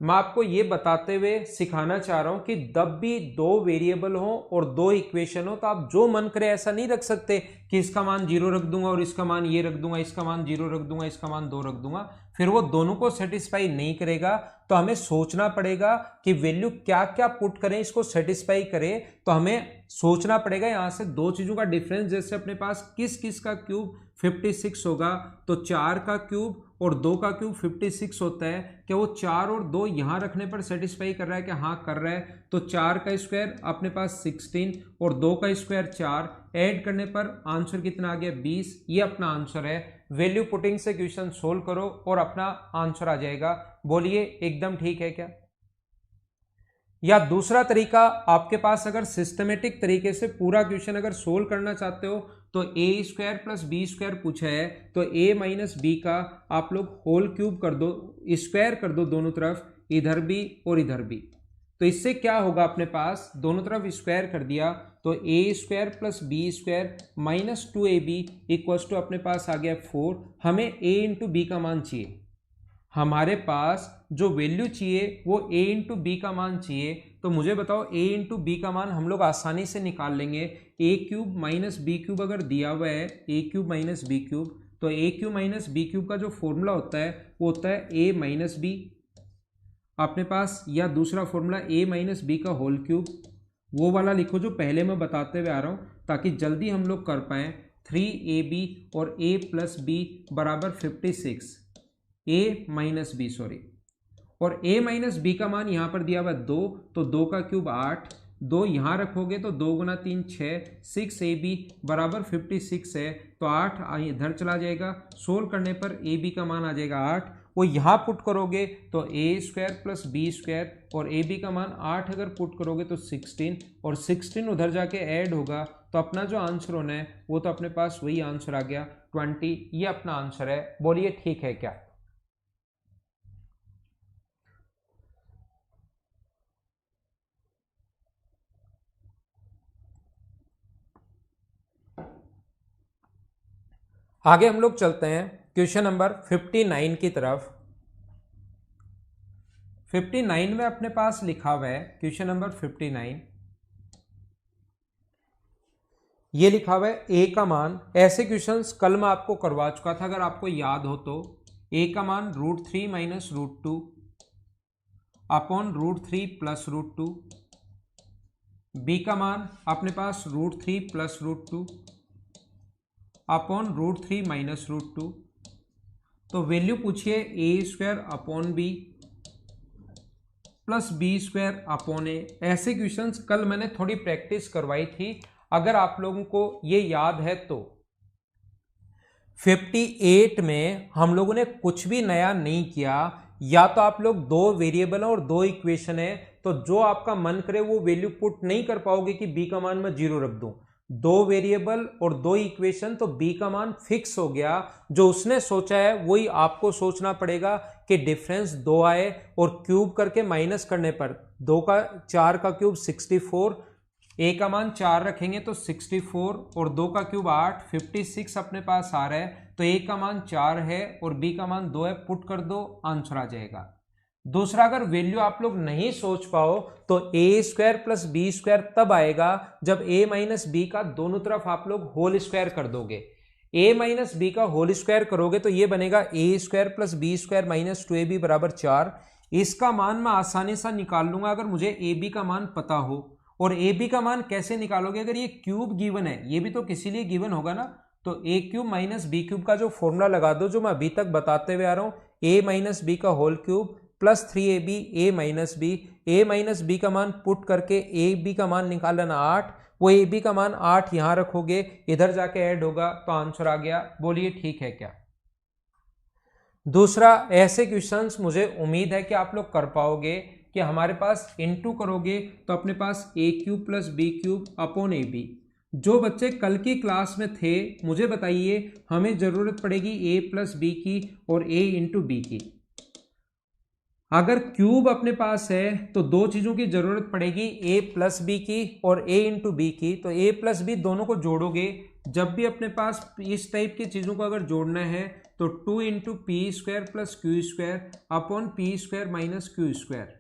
मैं आपको ये बताते हुए सिखाना चाह रहा हूं कि जब भी दो वेरिएबल हो और दो इक्वेशन हो तो आप जो मन करे ऐसा नहीं रख सकते कि इसका मान 0 रख दूंगा और इसका मान ये रख दूंगा, इसका मान 0 रख दूंगा, इसका मान 2 रख दूंगा, फिर वो दोनों को सेटिस्फाई नहीं करेगा। तो हमें सोचना पड़ेगा कि वैल्यू क्या क्या पुट करें इसको सेटिस्फाई करे। तो हमें सोचना पड़ेगा यहां से दो चीजों का डिफरेंस, जैसे अपने पास किस किस का क्यूब 56 होगा, तो 4 का क्यूब और 2 का क्यूब 56 होता है। क्या वो 4 और 2 यहां रखने पर सेटिस्फाई कर रहा है? क्या हाँ कर रहा है। तो 4 का स्क्वायर अपने पास 16 और 2 का स्क्वायर 4, ऐड करने पर आंसर कितना आ गया 20। ये अपना आंसर है। वैल्यू पुटिंग से क्वेश्चन सोल्व करो और अपना आंसर आ जाएगा। बोलिए एकदम ठीक है क्या? या दूसरा तरीका, आपके पास अगर सिस्टमेटिक तरीके से पूरा क्वेश्चन अगर सोल्व करना चाहते हो तो a square plus b square पूछा है, तो ए माइनस बी का आप लोग होल क्यूब कर दो, स्क्वायर कर दो दोनों तरफ, इधर भी और इधर भी। तो इससे क्या होगा, अपने पास दोनों तरफ स्क्वायर कर दिया तो a square plus b square minus 2ab equals to अपने पास आ गया 4। हमें ए इंटू बी का मान चाहिए, हमारे पास जो वैल्यू चाहिए वो a इंटू बी का मान चाहिए। तो मुझे बताओ a इंटू बी का मान हम लोग आसानी से निकाल लेंगे। ए क्यूब माइनस बी क्यूब अगर दिया हुआ है, a cube minus b cube, तो ए क्यूब माइनस बी क्यूब का जो फॉर्मूला होता है वो होता है ए माइनस बी अपने पास, या दूसरा फॉर्मूला ए माइनस बी का होल क्यूब, वो वाला लिखो जो पहले मैं बताते हुए आ रहा हूँ ताकि जल्दी हम लोग कर पाएँ। 3ab और a प्लस बी बराबर 56, ए माइनस बी सॉरी, और a माइनस बी का मान यहां पर दिया हुआ 2, तो 2 का क्यूब 8, 2 यहां रखोगे तो 2 गुना 3 6, 6ab बराबर 56 है, तो 8 इधर चला जाएगा। सोल्व करने पर ab का मान आ जाएगा 8, वो यहां पुट करोगे तो a square plus b square और ए बी का मान 8 अगर पुट करोगे तो 16, और 16 उधर जाके ऐड होगा तो अपना जो आंसर होना है वो तो अपने पास वही आंसर आ गया 20। ये अपना आंसर है। बोलिए ठीक है क्या? आगे हम लोग चलते हैं क्वेश्चन नंबर 59 की तरफ। 59 में अपने पास लिखा हुआ है, क्वेश्चन नंबर 59 ये लिखा हुआ है ए का मान, ऐसे क्वेश्चंस कल मैं आपको करवा चुका था अगर आपको याद हो तो। ए का मान √3 माइनस √2 अपॉन √3 प्लस √2, बी का मान अपने पास √3 प्लस √2 अपॉन √3 माइनस √2। तो वैल्यू पूछिए a square upon b plus b square upon a. ऐसे क्वेश्चंस कल मैंने थोड़ी प्रैक्टिस करवाई थी, अगर आप लोगों को ये याद है तो। 58 में हम लोगों ने कुछ भी नया नहीं किया, या तो आप लोग दो वेरिएबल और दो इक्वेशन है, तो जो आपका मन करे वो वैल्यू पुट नहीं कर पाओगे कि बी का मान मैं 0 रख दूं। दो वेरिएबल और दो इक्वेशन, तो बी का मान फिक्स हो गया। जो उसने सोचा है वही आपको सोचना पड़ेगा कि डिफरेंस 2 आए, और क्यूब करके माइनस करने पर 2 का 4 का क्यूब 64, ए का मान 4 रखेंगे तो 64 और 2 का क्यूब 8, 56 अपने पास आ रहा है। तो ए का मान 4 है और बी का मान 2 है, पुट कर दो, आंसर आ जाएगा। दूसरा, अगर वैल्यू आप लोग नहीं सोच पाओ तो a square plus b square तब आएगा जब ए माइनस बी का दोनों तरफ आप लोग होल स्क्वायर कर दोगे। ए माइनस बी का होल स्क्वायर करोगे तो ये बनेगा a square plus b square minus 2ab बराबर 4। इसका मान मैं आसानी से निकाल लूंगा अगर मुझे ए बी का मान पता हो। और ए बी का मान कैसे निकालोगे, अगर ये क्यूब गिवन है, ये भी तो किसी लिए गिवन होगा ना, तो ए क्यूब माइनस बी क्यूब का जो फॉर्मूला लगा दो, जो मैं अभी तक बताते हुए आ रहा हूं, ए माइनस बी का होल क्यूब प्लस 3ab ए माइनस बी का मान पुट करके ए बी का मान निकाल लेना 8, वो ए बी का मान 8 यहां रखोगे, इधर जाके ऐड होगा तो आंसर आ गया। बोलिए ठीक है क्या? दूसरा, ऐसे क्वेश्चंस मुझे उम्मीद है कि आप लोग कर पाओगे कि हमारे पास इनटू करोगे तो अपने पास a cube plus b cube upon a b. जो बच्चे कल की क्लास में थे मुझे बताइए, हमें जरूरत पड़ेगी ए प्लस बी की और ए इंटू बी की। अगर क्यूब अपने पास है तो दो चीजों की जरूरत पड़ेगी, ए प्लस बी की और ए इंटू बी की। तो ए प्लस बी दोनों को जोड़ोगे, जब भी अपने पास इस टाइप की चीजों को अगर जोड़ना है तो 2 into P square plus Q square upon P square minus Q square.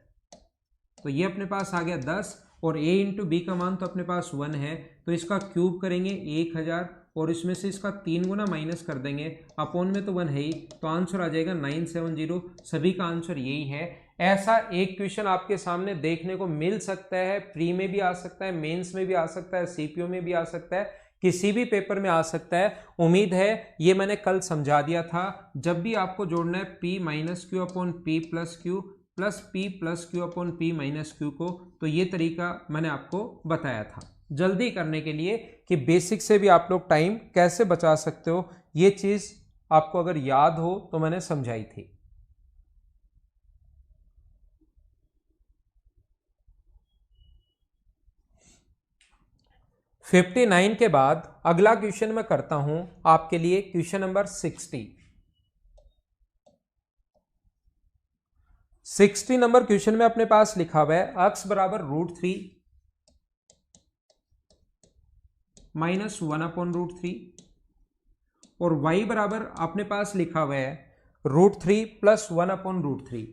तो ये अपने पास आ गया 10, और a इंटू बी का मान तो अपने पास 1 है, तो इसका क्यूब करेंगे 1000 और इसमें से इसका 3 गुना माइनस कर देंगे, अपॉन में तो 1 है ही, तो आंसर आ जाएगा 970। सभी का आंसर यही है। ऐसा एक क्वेश्चन आपके सामने देखने को मिल सकता है, प्री में भी आ सकता है, मेंस में भी आ सकता है, सीपीओ में भी आ सकता है, किसी भी पेपर में आ सकता है। उम्मीद है ये मैंने कल समझा दिया था। जब भी आपको जोड़ना है p minus Q upon P plus Q plus P plus Q upon P minus Q को, तो ये तरीका मैंने आपको बताया था जल्दी करने के लिए कि बेसिक से भी आप लोग टाइम कैसे बचा सकते हो। ये चीज आपको अगर याद हो तो मैंने समझाई थी। फिफ्टी 59 के बाद अगला क्वेश्चन मैं करता हूं आपके लिए, क्वेश्चन नंबर 60 नंबर क्वेश्चन में अपने पास लिखा हुआ है x बराबर √3 माइनस 1 अपॉन √3 और y बराबर अपने पास लिखा हुआ है √3 प्लस 1 अपॉन √3।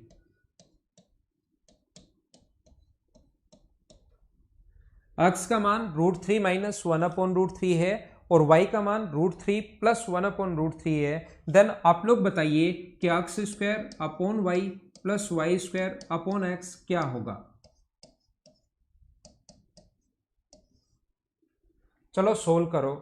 x का मान √3 माइनस 1 अपॉन √3 है और y का मान √3 प्लस 1 अपॉन √3 है। देन आप लोग बताइए कि x square upon y plus y square upon x क्या होगा। चलो सोल्व करो।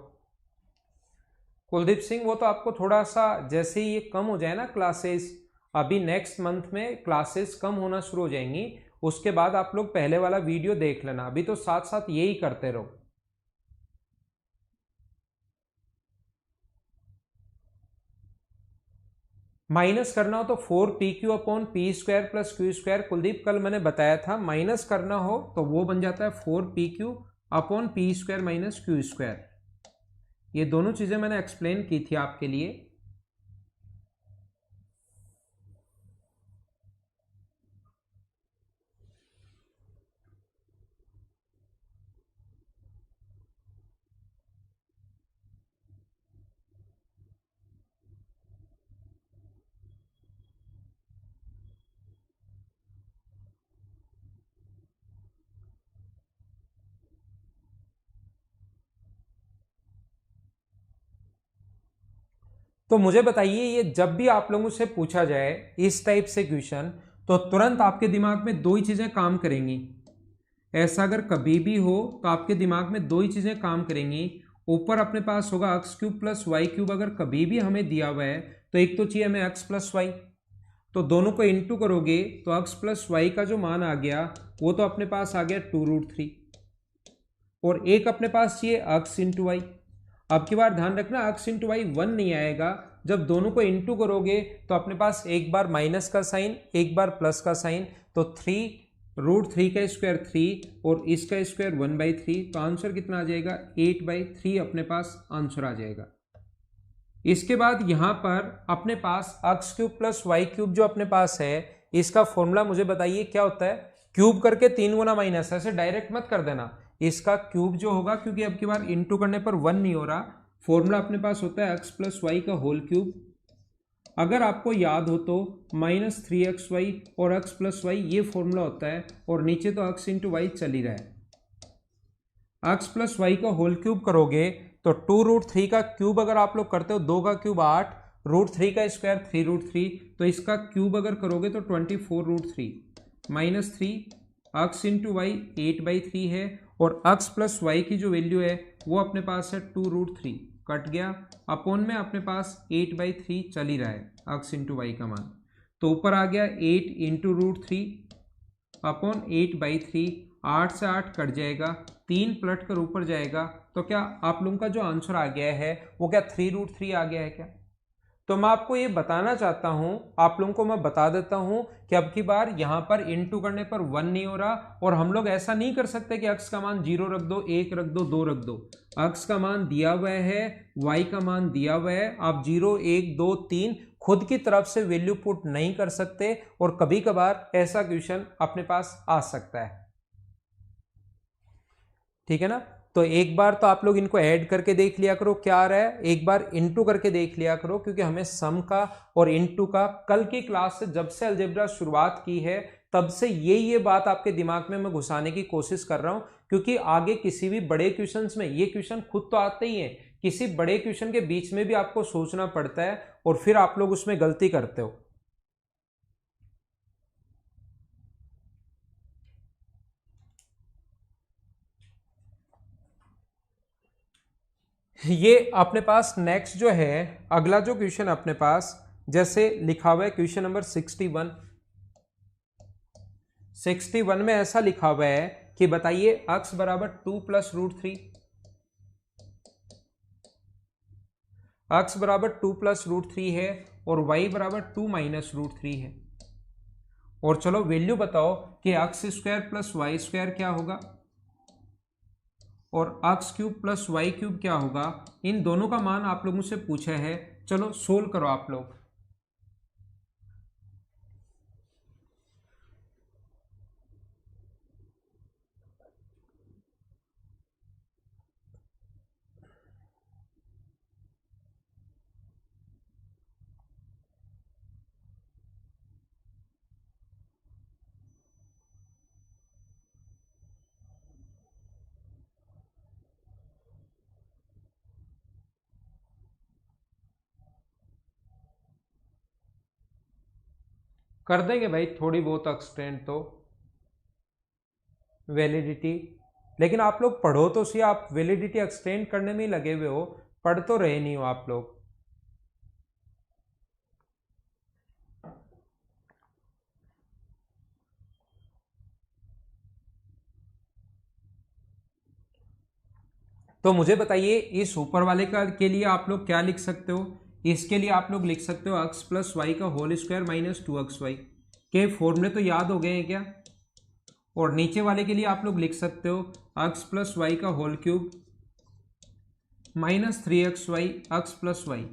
कुलदीप सिंह, वो तो आपको थोड़ा सा जैसे ही ये कम हो जाए ना क्लासेस, अभी नेक्स्ट मंथ में क्लासेस कम होना शुरू हो जाएंगी, उसके बाद आप लोग पहले वाला वीडियो देख लेना। अभी तो साथ साथ यही करते रहो। माइनस करना हो तो 4pq upon P square plus Q square. Kuldeep कल मैंने बताया था, माइनस करना हो तो वो बन जाता है 4pq upon P square minus Q square. ये दोनों चीजें मैंने एक्सप्लेन की थी आपके लिए। तो मुझे बताइए, ये जब भी आप लोगों से पूछा जाए इस टाइप से क्वेश्चन, तो तुरंत आपके दिमाग में दो ही चीजें काम करेंगी। ऐसा अगर कभी भी हो तो आपके दिमाग में दो ही चीजें काम करेंगी। ऊपर अपने पास होगा x cube plus y cube, अगर कभी भी हमें दिया हुआ है तो एक तो चाहिए हमें x प्लस वाई। तो दोनों को इंटू करोगे तो x प्लस वाई का जो मान आ गया वो तो अपने पास आ गया 2√3, और एक अपने पास चाहिए x इंटू वाई। अब की बार ध्यान रखना x इंटू वाई 1 नहीं आएगा, जब दोनों को इंटू करोगे तो अपने पास एक बार माइनस का साइन एक बार प्लस का साइन, तो 3√3 का स्क्वायर 3 और इसका स्क्वायर 1/3, तो आंसर कितना आ जाएगा 8/3 अपने पास आंसर आ जाएगा। इसके बाद यहां पर अपने पास x³ प्लस y³ जो अपने पास है इसका फॉर्मूला मुझे बताइए क्या होता है। क्यूब करके 3 गुना माइनस, ऐसे डायरेक्ट मत कर देना, इसका क्यूब जो होगा, क्योंकि अब की बार इंटू करने पर 1 नहीं हो रहा, फॉर्मूला अपने पास होता है x प्लस वाई का होल क्यूब। अगर आपको याद हो तो -3xy और x प्लस वाई ये फॉर्मूला होता है, और नीचे तो x इंटू वाई चल ही रहा है। x प्लस वाई का होल क्यूब करोगे तो 2√3 का क्यूब अगर आप लोग करते हो, 2 का क्यूब 8, √3 का स्क्वायर 3√3, तो इसका क्यूब अगर करोगे तो 24√3 -3 x इंटू वाई 8/3 है, और x प्लस वाई की जो वैल्यू है वो अपने पास है 2√3, कट गया, अपॉन में अपने पास 8/3 चल ही रहा है x इंटू वाई का मान, तो ऊपर आ गया 8 इंटू √3 अपॉन 8/3, 8 से 8 कट जाएगा, 3 पलट कर ऊपर जाएगा, तो क्या आप लोगों का जो आंसर आ गया है वो क्या 3√3 आ गया है क्या। तो मैं आपको ये बताना चाहता हूं, आप लोगों को मैं बता देता हूं कि अब की बार यहां पर इंटू करने पर 1 नहीं हो रहा, और हम लोग ऐसा नहीं कर सकते कि x का मान 0 रख दो, 1 रख दो, 2 रख दो। x का मान दिया हुआ है, y का मान दिया हुआ है, आप 0 1 2 3 खुद की तरफ से वैल्यू पुट नहीं कर सकते, और कभी कभार ऐसा क्वेश्चन अपने पास आ सकता है, ठीक है ना। तो एक बार तो आप लोग इनको ऐड करके देख लिया करो क्या आ रहा है, एक बार इनटू करके देख लिया करो, क्योंकि हमें सम का और इनटू का कल की क्लास से जब से अलजेब्रा शुरुआत की है तब से ये बात आपके दिमाग में मैं घुसाने की कोशिश कर रहा हूं, क्योंकि आगे किसी भी बड़े क्वेश्चंस में ये क्वेश्चन खुद तो आते ही है, किसी बड़े क्वेश्चन के बीच में भी आपको सोचना पड़ता है और फिर आप लोग उसमें गलती करते हो। ये अपने पास नेक्स्ट जो है अगला जो क्वेश्चन अपने पास जैसे लिखा हुआ है क्वेश्चन नंबर 61 में ऐसा लिखा हुआ है कि बताइए x बराबर 2 प्लस √3, x बराबर 2 प्लस √3 है और y बराबर 2 माइनस √3 है, और चलो वैल्यू बताओ कि x² प्लस y² क्या होगा और x³ प्लस y³ क्या होगा। इन दोनों का मान आप लोगों से पूछा है, चलो सोल्व करो आप लोग। कर देंगे भाई थोड़ी बहुत एक्सटेंड तो वैलिडिटी, लेकिन आप लोग पढ़ो तो सही, आप वैलिडिटी एक्सटेंड करने में ही लगे हुए हो, पढ़ तो रहे नहीं हो आप लोग। तो मुझे बताइए इस ऊपर वाले का के लिए आप लोग क्या लिख सकते हो। इसके लिए आप लोग लिख सकते हो x प्लस वाई का होल स्क्वायर माइनस 2xy के फॉर्मूले तो याद हो गए हैं क्या। और नीचे वाले के लिए आप लोग लिख सकते हो x प्लस वाई का whole cube minus 3xy x plus y.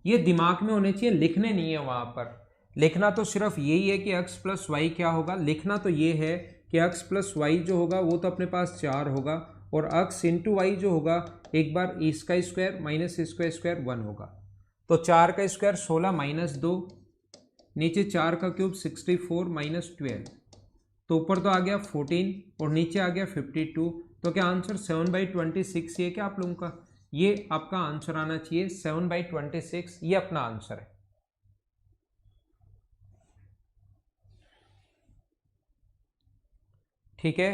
ये दिमाग में होने चाहिए, लिखने नहीं है वहां पर। लिखना तो सिर्फ यही है कि x प्लस वाई क्या होगा, लिखना तो ये है कि x प्लस वाई जो होगा वो तो अपने पास 4 होगा, और x इंटू वाई जो होगा एक बार इसका स्क्वायर माइनस इसका स्क्वायर 1 होगा, तो 4 का स्क्वायर 16 माइनस 2, नीचे 4 का क्यूब 64 माइनस 12, तो ऊपर तो आ गया 14 और नीचे आ गया 52, तो क्या आंसर 7/26 ये क्या आप लोगों का, ये आपका आंसर आना चाहिए 7/26, ये अपना आंसर है। ठीक है,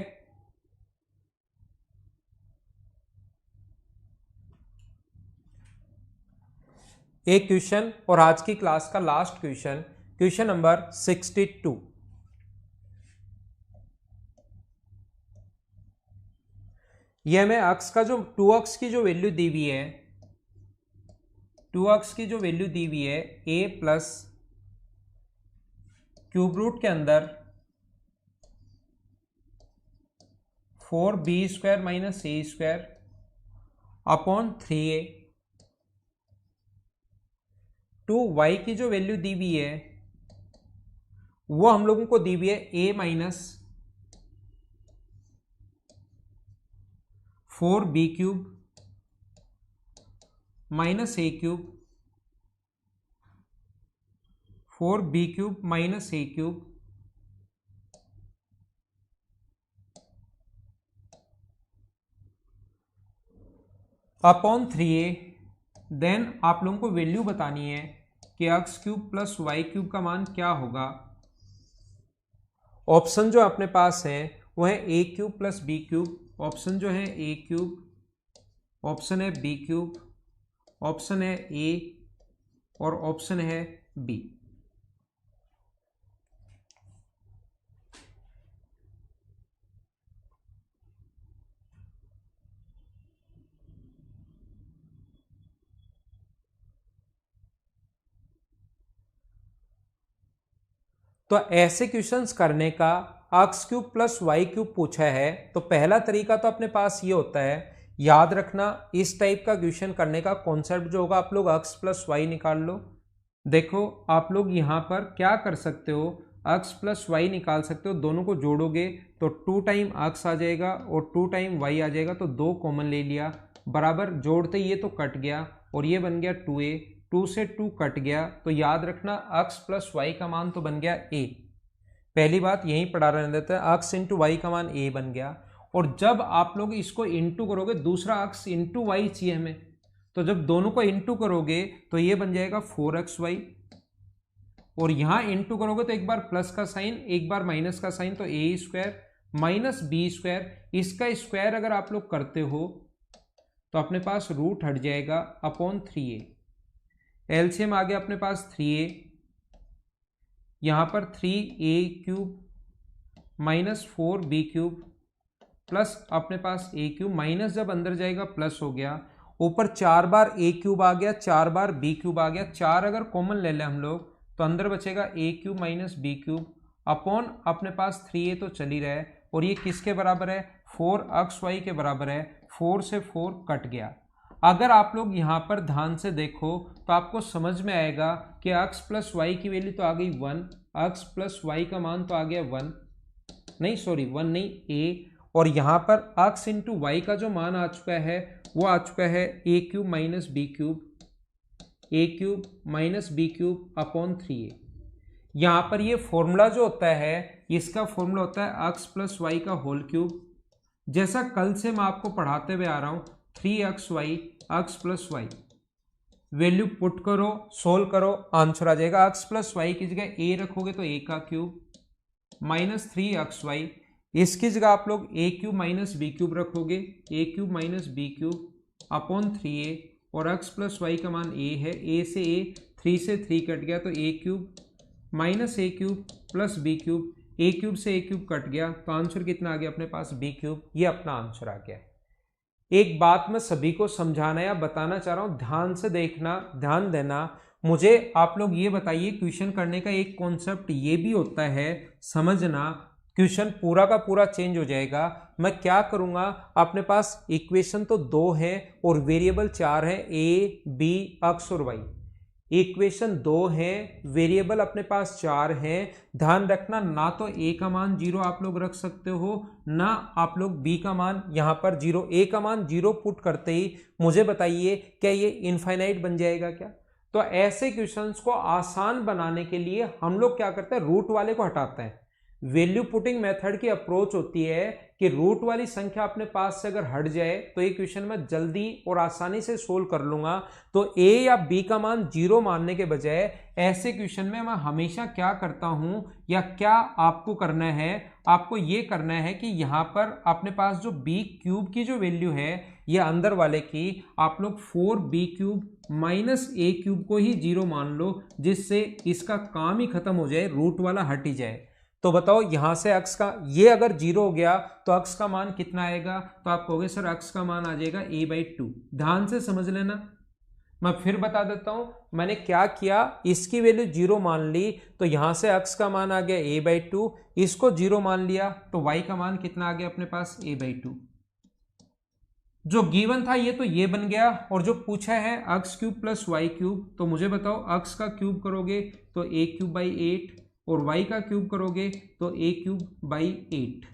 एक क्वेश्चन और आज की क्लास का लास्ट क्वेश्चन क्वेश्चन नंबर 62। ये हमें अक्स का जो 2x की जो वैल्यू दी हुई है, 2x की जो वैल्यू दी हुई है a प्लस क्यूब रूट के अंदर 4b² minus a² upon 3a, 2y की जो वैल्यू दी हुई है वो हम लोगों को दी हुई है a minus 4b³ minus a³ 4b³ minus a³ upon 3a। Then आप लोगों को वैल्यू बतानी है कि x³ प्लस y³ का मान क्या होगा। ऑप्शन जो अपने पास है वो है a³ प्लस b³, ऑप्शन जो है a³, ऑप्शन है b³, ऑप्शन है a और ऑप्शन है b। तो ऐसे क्वेश्चंस करने का x³ प्लस y³ पूछा है तो पहला तरीका तो अपने पास ये होता है, याद रखना इस टाइप का क्वेश्चन करने का कॉन्सेप्ट जो होगा, आप लोग x प्लस y निकाल लो। देखो आप लोग यहां पर क्या कर सकते हो, x प्लस y निकाल सकते हो, दोनों को जोड़ोगे तो 2 टाइम x आ जाएगा और 2 टाइम y आ जाएगा, तो 2 कॉमन ले लिया, बराबर जोड़ते ये तो कट गया और ये बन गया 2a, 2 से 2 कट गया, तो याद रखना x प्लस y का मान तो बन गया a। पहली बात यहीं पढ़ा रहने देते हैं, x इंटू वाई का मान a बन गया। और जब आप लोग इसको इंटू करोगे, दूसरा x इंटू वाई चाहिए हमें, तो जब दोनों को इंटू करोगे तो ये बन जाएगा 4xy, और यहां इंटू करोगे तो एक बार प्लस का साइन एक बार माइनस का साइन, तो a² माइनस b², इसका स्क्वायर अगर आप लोग करते हो तो अपने पास रूट हट जाएगा अपॉन 3a। एलसीएम आ गया अपने पास 3a, यहां पर 3a³ माइनस 4b³ प्लस अपने पास a³ माइनस जब अंदर जाएगा प्लस हो गया, ऊपर 4 बार a³ आ गया, 4 बार b³ आ गया, 4 अगर कॉमन ले लें हम लोग तो अंदर बचेगा a³ माइनस b³ अपॉन अपने पास 3a तो चल ही रहा है, और ये किसके बराबर है, 4xy के बराबर है, 4 से 4 कट गया। अगर आप लोग यहाँ पर ध्यान से देखो तो आपको समझ में आएगा कि x प्लस वाई की वैल्यू तो आ गई 1, x प्लस वाई का मान तो आ गया 1 नहीं a, और यहाँ पर x इंटू वाई का जो मान आ चुका है वो आ चुका है a³ minus b³ minus b³ upon 3a। यहाँ पर ये फॉर्मूला जो होता है इसका फॉर्मूला होता है x प्लस वाई का होल क्यूब, जैसा कल से मैं आपको पढ़ाते हुए आ रहा हूँ, 3xy x plus y, value put करो सोल्व करो आंसर आ जाएगा। x प्लस वाई की जगह a रखोगे तो a का क्यूब माइनस 3xy, इसकी जगह आप लोग a³ माइनस b³ रखोगे, a³ minus b³ upon 3a, और x प्लस वाई का मान a है, a से a 3 से 3 कट गया तो a³ minus a³ plus b³ a³ से a³ कट गया, तो आंसर कितना आ गया अपने पास b³, ये अपना आंसर आ गया। एक बात मैं सभी को समझाना या बताना चाह रहा हूं, ध्यान से देखना, ध्यान देना। मुझे आप लोग ये बताइए, क्वेश्चन करने का एक कॉन्सेप्ट ये भी होता है, समझना, क्वेश्चन पूरा का पूरा चेंज हो जाएगा। मैं क्या करूंगा, अपने पास इक्वेशन तो 2 है और वेरिएबल 4 है, a b x और y। इक्वेशन 2 है, वेरिएबल अपने पास 4 है, ध्यान रखना ना तो a का मान 0 आप लोग रख सकते हो, ना आप लोग b का मान यहां पर 0, a का मान 0 पुट करते ही मुझे बताइए क्या ये इनफाइनाइट बन जाएगा क्या। तो ऐसे क्वेश्चंस को आसान बनाने के लिए हम लोग क्या करते हैं, रूट वाले को हटाते हैं। वैल्यू पुटिंग मेथड की अप्रोच होती है कि रूट वाली संख्या अपने पास से अगर हट जाए तो ये क्वेश्चन मैं जल्दी और आसानी से सोल्व कर लूंगा। तो ए या बी का मान 0 मानने के बजाय ऐसे क्वेश्चन में मैं हमेशा क्या करता हूं, या क्या आपको करना है, आपको ये करना है कि यहां पर अपने पास जो बी क्यूब की जो वैल्यू है ये अंदर वाले की आप लोग 4b क्यूब माइनस ए क्यूब को ही 0 मान लो, जिससे इसका काम ही खत्म हो जाए, रूट वाला हट ही जाए। तो बताओ यहां से अक्स का ये अगर 0 हो गया तो अक्स का मान कितना आएगा, तो आप कहोगे सर अक्स का मान आ जाएगा a/2। ध्यान से समझ लेना, मैं फिर बता देता हूं मैंने क्या किया। इसकी वैल्यू 0 मान ली तो यहां से अक्स का मान आ गया a/2, इसको 0 मान लिया तो y का मान कितना आ गया अपने पास a/2। जो गिवन था ये तो ये बन गया, और जो पूछा है x cube plus y cube, तो मुझे बताओ अक्स का क्यूब करोगे तो a³/8 और y का क्यूब करोगे तो a³/8।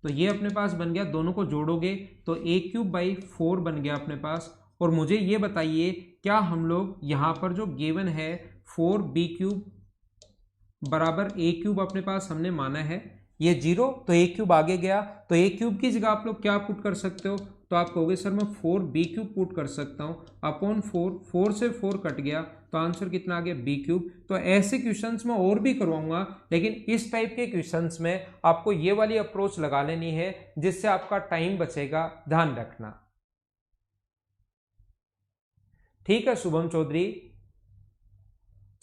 तो ये अपने पास बन गया, दोनों को जोड़ोगे तो a³/4 बन गया अपने पास। और मुझे ये बताइए क्या हम लोग यहाँ पर जो गिवन है 4b³ बराबर a³ अपने पास हमने माना है, ये 0 तो a³ आगे गया, तो a³ की जगह आप लोग क्या पुट कर सकते हो, तो आप कहोगे सर मैं 4b³ पुट कर सकता हूँ अपॉन 4 से 4 कट गया तो आंसर कितना आ गया b³। तो ऐसे क्वेश्चंस में और भी करवाऊंगा, लेकिन इस टाइप के क्वेश्चंस में आपको ये वाली अप्रोच लगा लेनी है जिससे आपका टाइम बचेगा, ध्यान रखना। ठीक है शुभम चौधरी,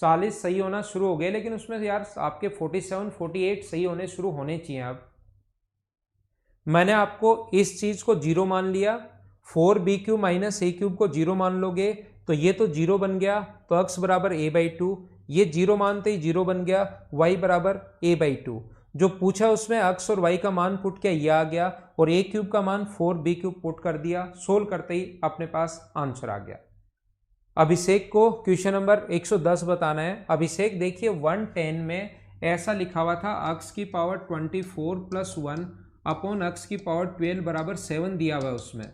40 सही होना शुरू हो गए, लेकिन उसमें यार आपके 47 48 सही होने शुरू होने चाहिए। अब मैंने आपको इस चीज को 0 मान लिया, 4b³ माइनस a³ को 0 मान लोगे तो ये तो 0 बन गया, तो अक्स बराबर a/2, ये 0 मानते ही 0 बन गया, y बराबर a/2। जो पूछा उसमें अक्स और y का मान पुट किया, ये आ गया, और a³ का मान 4b³ पुट कर दिया, सोल्व करते ही अपने पास आंसर आ गया। अभिषेक को क्वेश्चन नंबर 110 बताना है। अभिषेक देखिए 110 में ऐसा लिखा हुआ था अक्स की पावर 24 प्लस 1 अपॉन अक्स की पावर 12 बराबर 7 दिया हुआ है उसमें,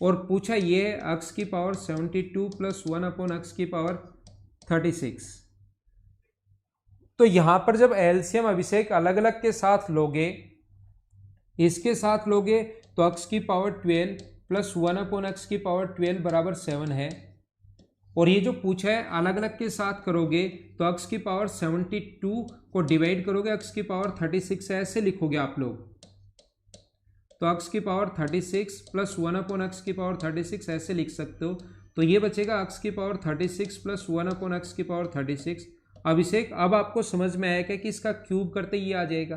और पूछा ये अक्स की पावर 72 प्लस 1 अपॉन अक्स की पावर 36। तो यहां पर जब एलसीएम अभिषेक अलग अलग के साथ लोगे, इसके साथ लोगे तो अक्स की पावर 12 प्लस 1 अपॉन अक्स की पावर 12 बराबर 7 है, और ये जो पूछा है अलग अलग के साथ करोगे तो अक्स की पावर 72 को डिवाइड करोगे अक्स की पावर 36 से, ऐसे लिखोगे आप लोग। तो अक्स की पावर 36 प्लस 1 अपॉन अक्स की पावर 36 ऐसे लिख सकते हो। तो ये बचेगा अक्स की पावर 36 प्लस 1 अपॉन अक्स की पावर 36। अभिषेक अब आपको समझ में आएगा कि इसका क्यूब करते ही आ जाएगा,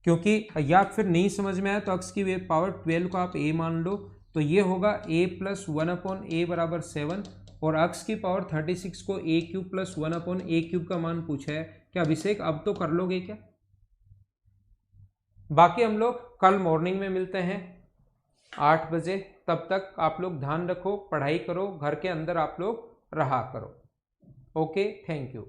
क्योंकि या फिर नहीं समझ में आया तो अक्स की पावर 12 को आप a मान लो, तो ये होगा a प्लस 1 अपॉन a बराबर 7, और अक्स की पावर 36 को a³ प्लस 1 अपॉन a³ का मान पूछा है। क्या अभिषेक अब तो कर लोगे क्या? बाकी हम लोग कल मॉर्निंग में मिलते हैं 8 बजे, तब तक आप लोग ध्यान रखो, पढ़ाई करो, घर के अंदर आप लोग रहा करो। Okay, thank you.